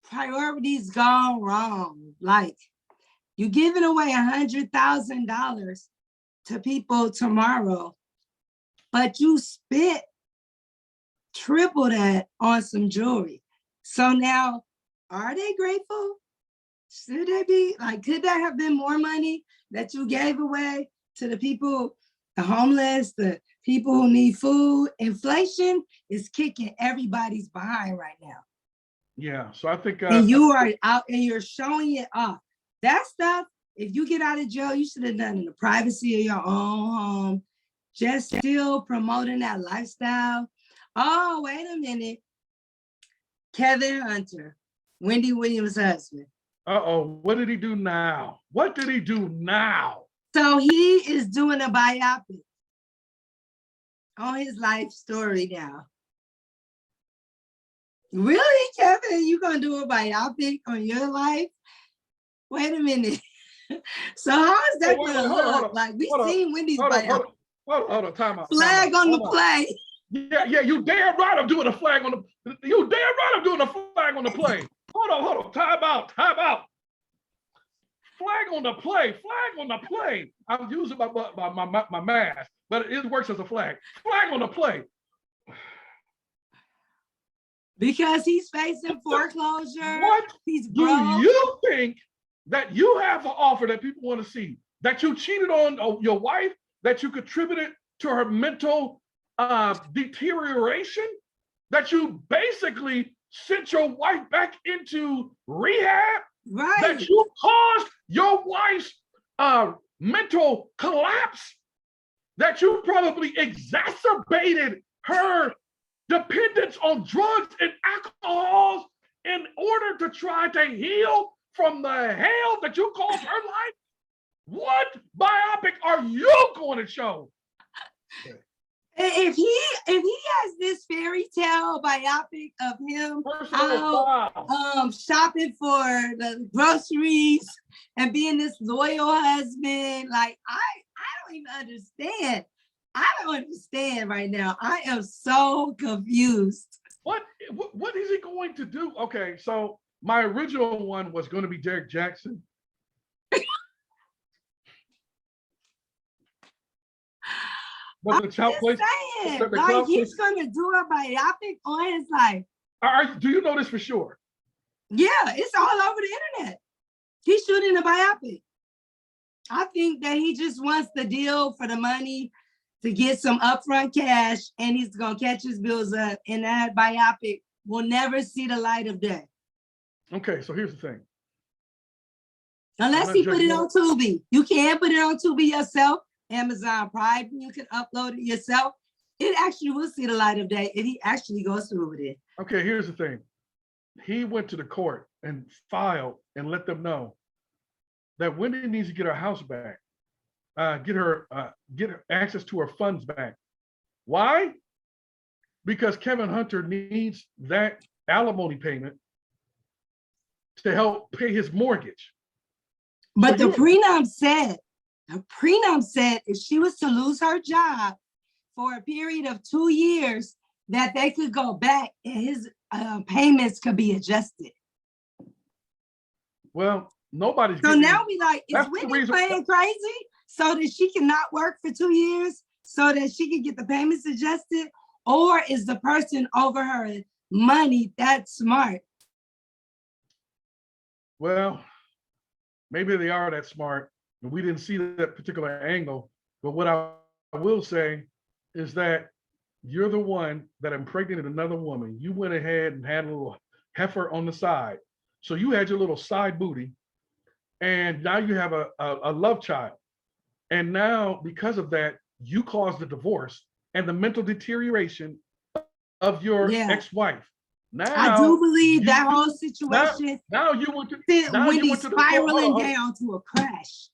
priorities gone wrong. Like you giving away $100,000 to people tomorrow, but you spent triple that on some jewelry. So now, are they grateful? Should they be like, could that have been more money that you gave away to the people, the homeless, the people who need food? Inflation is kicking everybody's behind right now. Yeah, so I think and you are out and you're showing it off. That stuff, if you get out of jail, you should have done in the privacy of your own home. Just still promoting that lifestyle. Oh, wait a minute. Kevin Hunter, Wendy Williams' husband. Uh-oh, what did he do now? What did he do now? So he is doing a biopic on his life story now. Really, Kevin? You gonna do a biopic on your life? Wait a minute. So how is that gonna look? Like we seen Wendy's biopic. Hold on, time out. Flag on the play. Yeah, you damn right I'm doing a flag on the, you damn right I'm doing a flag on the play. Hold on, time out. Flag on the play. I'm using my mask, but it works as a flag. Flag on the play. Because he's facing foreclosure. What he's do you think that you have to offer that people want to see? That you cheated on your wife, that you contributed to her mental deterioration, that you basically sent your wife back into rehab, right? That you caused your wife's mental collapse, that you probably exacerbated her dependence on drugs and alcohols in order to try to heal from the hell that you caused her life? What biopic are you going to show? If he has this fairy tale biopic of him out, shopping for the groceries and being this loyal husband, like I don't even understand. I don't understand right now. I am so confused. What is he going to do? Okay, so my original one was going to be Derrick Jaxson. But I'm just saying, like he's gonna do a biopic on his life. Do you know this for sure? Yeah, it's all over the internet. He's shooting a biopic. I think that he just wants the deal for the money to get some upfront cash, and he's gonna catch his bills up, and that biopic will never see the light of day. Okay, so here's the thing. Unless he put it on Tubi. You can't put it on Tubi yourself. Amazon Prime, you can upload it yourself. It actually will see the light of day if he actually goes through with it. Okay, here's the thing. He went to the court and filed and let them know that Wendy needs to get her house back, get her access to her funds back. Why? Because Kevin Hunter needs that alimony payment to help pay his mortgage. But so the prenup said if she was to lose her job for a period of 2 years, that they could go back and his payments could be adjusted. Well, nobody's. So now we like, is Wendy playing crazy so that she cannot work for 2 years so that she can get the payments adjusted? Or is the person over her money that smart. Well, maybe they are that smart, and we didn't see that particular angle. But what I will say is that you're the one that impregnated another woman. You went ahead and had a little heifer on the side. So you had your little side booty, and now you have a love child. And now, because of that, you caused the divorce and the mental deterioration of your ex-wife. Now I do believe that whole situation now you went to sent now Wendy you went to the spiraling court. down to a crash.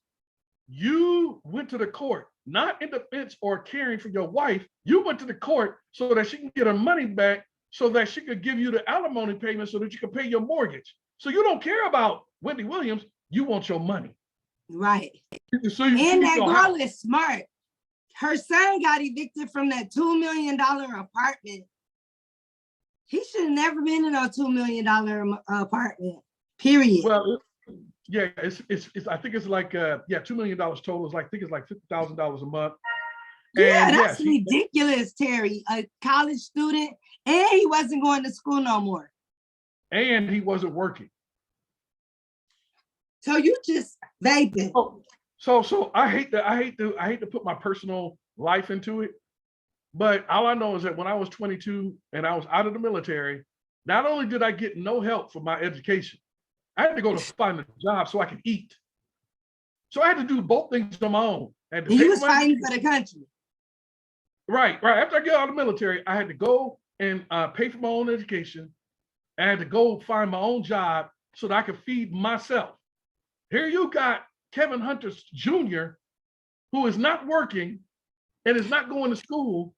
You went to the court, not in defense or caring for your wife. You went to the court so that she can get her money back, so that she could give you the alimony payment so that you can pay your mortgage. So you don't care about Wendy Williams. You want your money. Right. So you And that girl is smart. Her son got evicted from that $2 million apartment. He should have never been in a $2 million apartment, period. Well, yeah, it's I think it's like $2 million total. It's like, I think it's like $50,000 a month. Yeah, And that's yes, ridiculous, Terry. A college student, and he wasn't going to school no more. and he wasn't working. So you just vaping. So I hate to put my personal life into it, but all I know is that when I was 22 and I was out of the military, not only did I get no help for my education, I had to go to find a job so I could eat. So I had to do both things on my own. And you was fighting for the country. Right. After I get out of the military, I had to go and pay for my own education. I had to go find my own job so that I could feed myself. Here you got Kevin Hunter Jr., who is not working and is not going to school,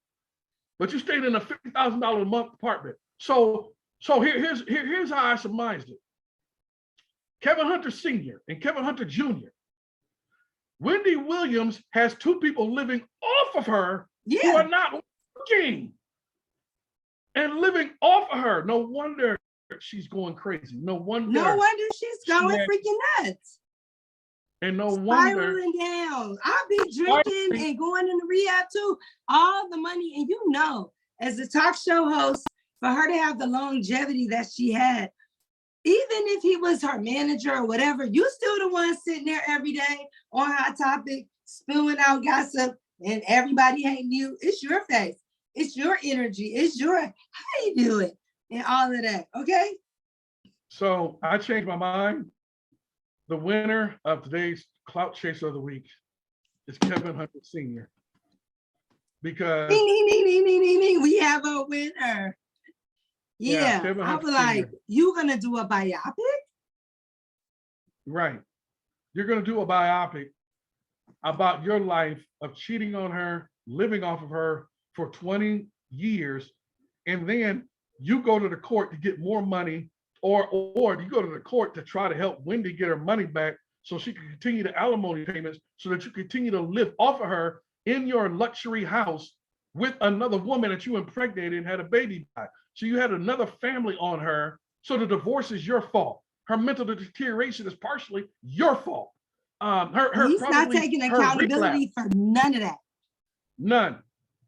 but you stayed in a $50,000 a month apartment. So here's how I surmised it. Kevin Hunter Sr. and Kevin Hunter Jr. Wendy Williams has two people living off of her who are not working and living off of her. No wonder she's going crazy. No wonder she's going freaking nuts. And no wonder spiraling down. I'll be drinking and going into rehab too. All the money, and you know, as a talk show host, for her to have the longevity that she had, even if he was her manager or whatever, you still the one sitting there every day on Hot Topic, spewing out gossip, and everybody hating you. It's your face. It's your energy. It's your how you do it and all of that. Okay. So I changed my mind. The winner of today's Clout Chaser of the Week is Kevin Hunter Sr. Because we have a winner. Yeah, I was like, you gonna do a biopic? Right. You're gonna do a biopic about your life of cheating on her, living off of her for 20 years, and then you go to the court to get more money, or you go to the court to try to help Wendy get her money back so she can continue the alimony payments so that you continue to live off of her in your luxury house with another woman that you impregnated and had a baby by. So you had another family on her. So the divorce is your fault. Her mental deterioration is partially your fault. He's not taking accountability for none of that. None.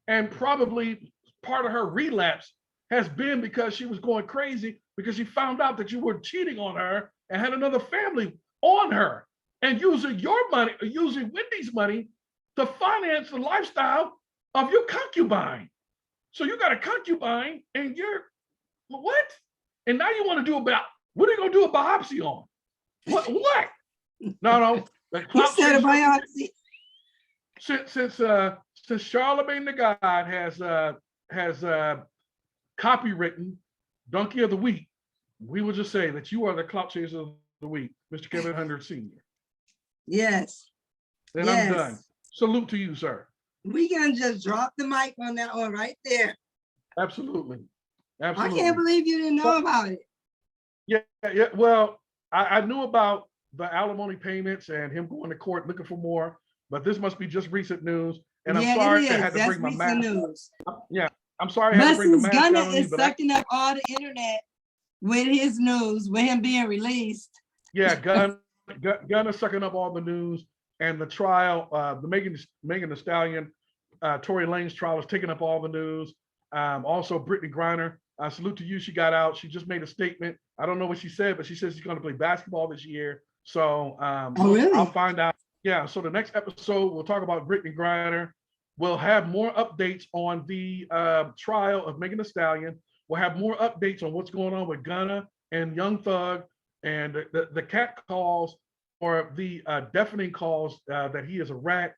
And probably part of her relapse has been because she was going crazy because she found out that you were cheating on her and had another family on her and using your money, using Wendy's money to finance the lifestyle of your concubine. So you got a concubine and you're, what? And now you want to do what are you going to do a biopsy on? What? No. You said a biopsy. Since Charlemagne the God has copywritten Donkey of the Week, we will just say that you are the Clout Chaser of the Week, Mr. Kevin Hunter Sr. Yes. And I'm done. Salute to you, sir. We can just drop the mic on that one right there. Absolutely. I can't believe you didn't know about it. Yeah. Well, I knew about the alimony payments and him going to court looking for more, but this must be just recent news. And I'm sorry I had to bring my mask. News. Yeah, I'm sorry I had to bring the mask. Gunna is sucking up all the internet with his news, with him being released. Yeah, Gunna sucking up all the news, and the trial, the Meg the Stallion, Tory Lanez trial is taking up all the news. Also, Brittany Griner Salute to you. She got out. She just made a statement. I don't know what she said, but she says she's going to play basketball this year. So Oh, really? I'll find out. Yeah. So the next episode, we'll talk about Brittany Griner. We'll have more updates on the trial of Megan Thee Stallion. We'll have more updates on what's going on with Gunna and Young Thug and the cat calls or the deafening calls that he is a rat,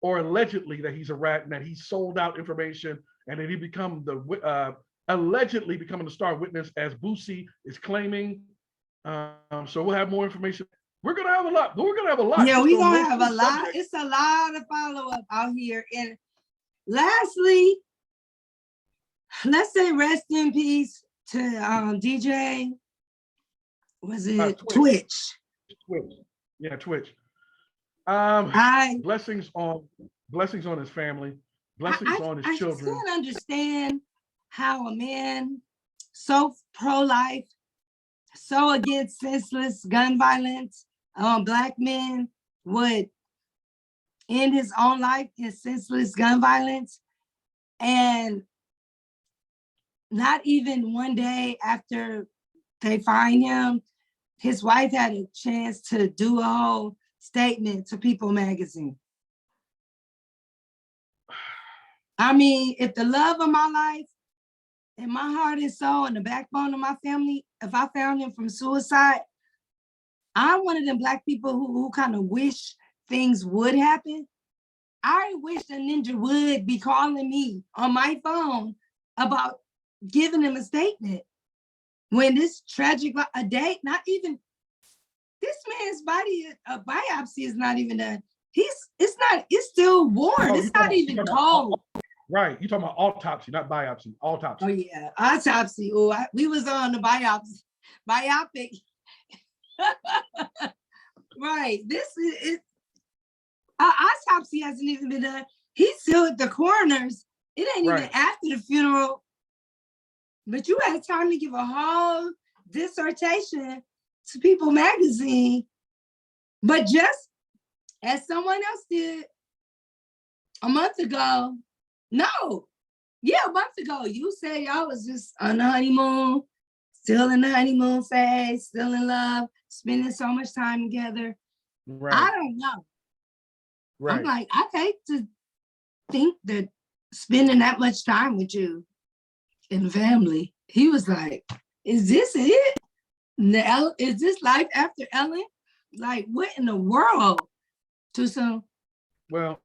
or allegedly that he's a rat and that he sold out information and that he become the allegedly becoming the star witness as Boosie is claiming. So we'll have more information. We're gonna have a lot. We're gonna have a lot. Yeah, we're on gonna those have two a lot. subjects. It's a lot of follow-up out here. And lastly, let's say rest in peace to DJ. Was it Twitch? Twitch. Yeah, Twitch. Blessings on his family. Blessings on his children. I can't understand how a man so pro-life, so against senseless gun violence, Black men would end his own life in senseless gun violence, and not even one day after they find him, his wife had a chance to do a whole statement to People magazine. I mean, if the love of my life and my heart and soul and the backbone of my family, if I found him from suicide, I'm one of them Black people who kind of wish things would happen. I wish a ninja would be calling me on my phone about giving him a statement. When this tragic, a day, not even, this man's body, a biopsy is not even done. It's still warm. It's not even cold. Right, you're talking about autopsy, not biopsy, autopsy. Oh yeah, autopsy. Oh, we was on the biopic. Right, this is autopsy hasn't even been done. He's still at the coroner's. It ain't even after the funeral. But you had time to give a whole dissertation to People magazine. But just as someone else did a month ago, a month ago, you said y'all was just on the honeymoon, still in the honeymoon phase, still in love, spending so much time together. Right. I don't know. Right. I'm like, I hate to think that spending that much time with you in family. He was like, is this it? Is this life after Ellen? Like, what in the world? Too soon? Well,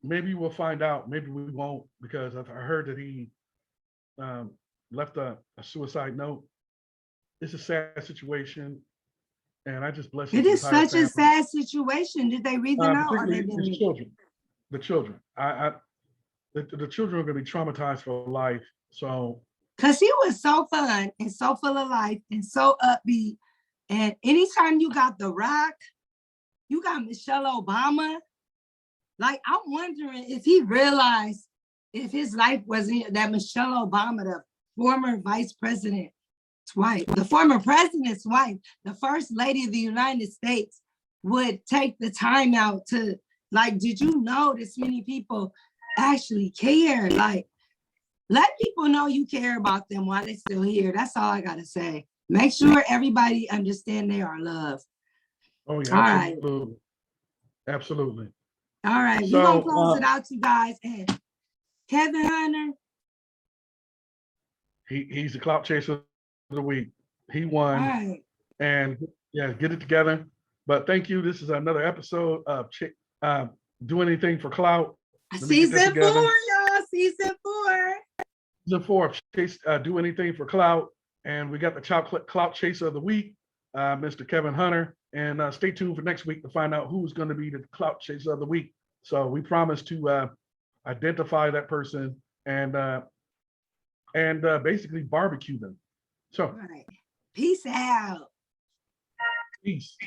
maybe we'll find out. Maybe we won't, because I heard that he left a suicide note. It's a sad situation, and I just bless it is such family. A sad situation. Did they read the note? His children. The children. The children are going to be traumatized for life. So, because he was so fun and so full of life and so upbeat. And anytime you got The Rock, you got Michelle Obama. Like, I'm wondering if he realized if his life wasn't that Michelle Obama, the former vice president's wife, the former president's wife, the first lady of the United States, would take the time out to, like, did you know this many people actually care? Like, let people know you care about them while they're still here. That's all I gotta say. Make sure everybody understand they are loved. Oh yeah, all absolutely. Right. Absolutely. All right, we're gonna close it out, you guys. And Kevin Hunter. He's the clout chaser of the week. He won. All right. And yeah, get it together. But thank you. This is another episode of Do Anything for Clout. Season 4, y'all. Season 4. Season 4 of Do Anything for Clout. And we got the clout chaser of the week, Mr. Kevin Hunter. And stay tuned for next week to find out who's going to be the clout chaser of the week. So we promise to identify that person and basically barbecue them. So, all right. Peace out. Peace.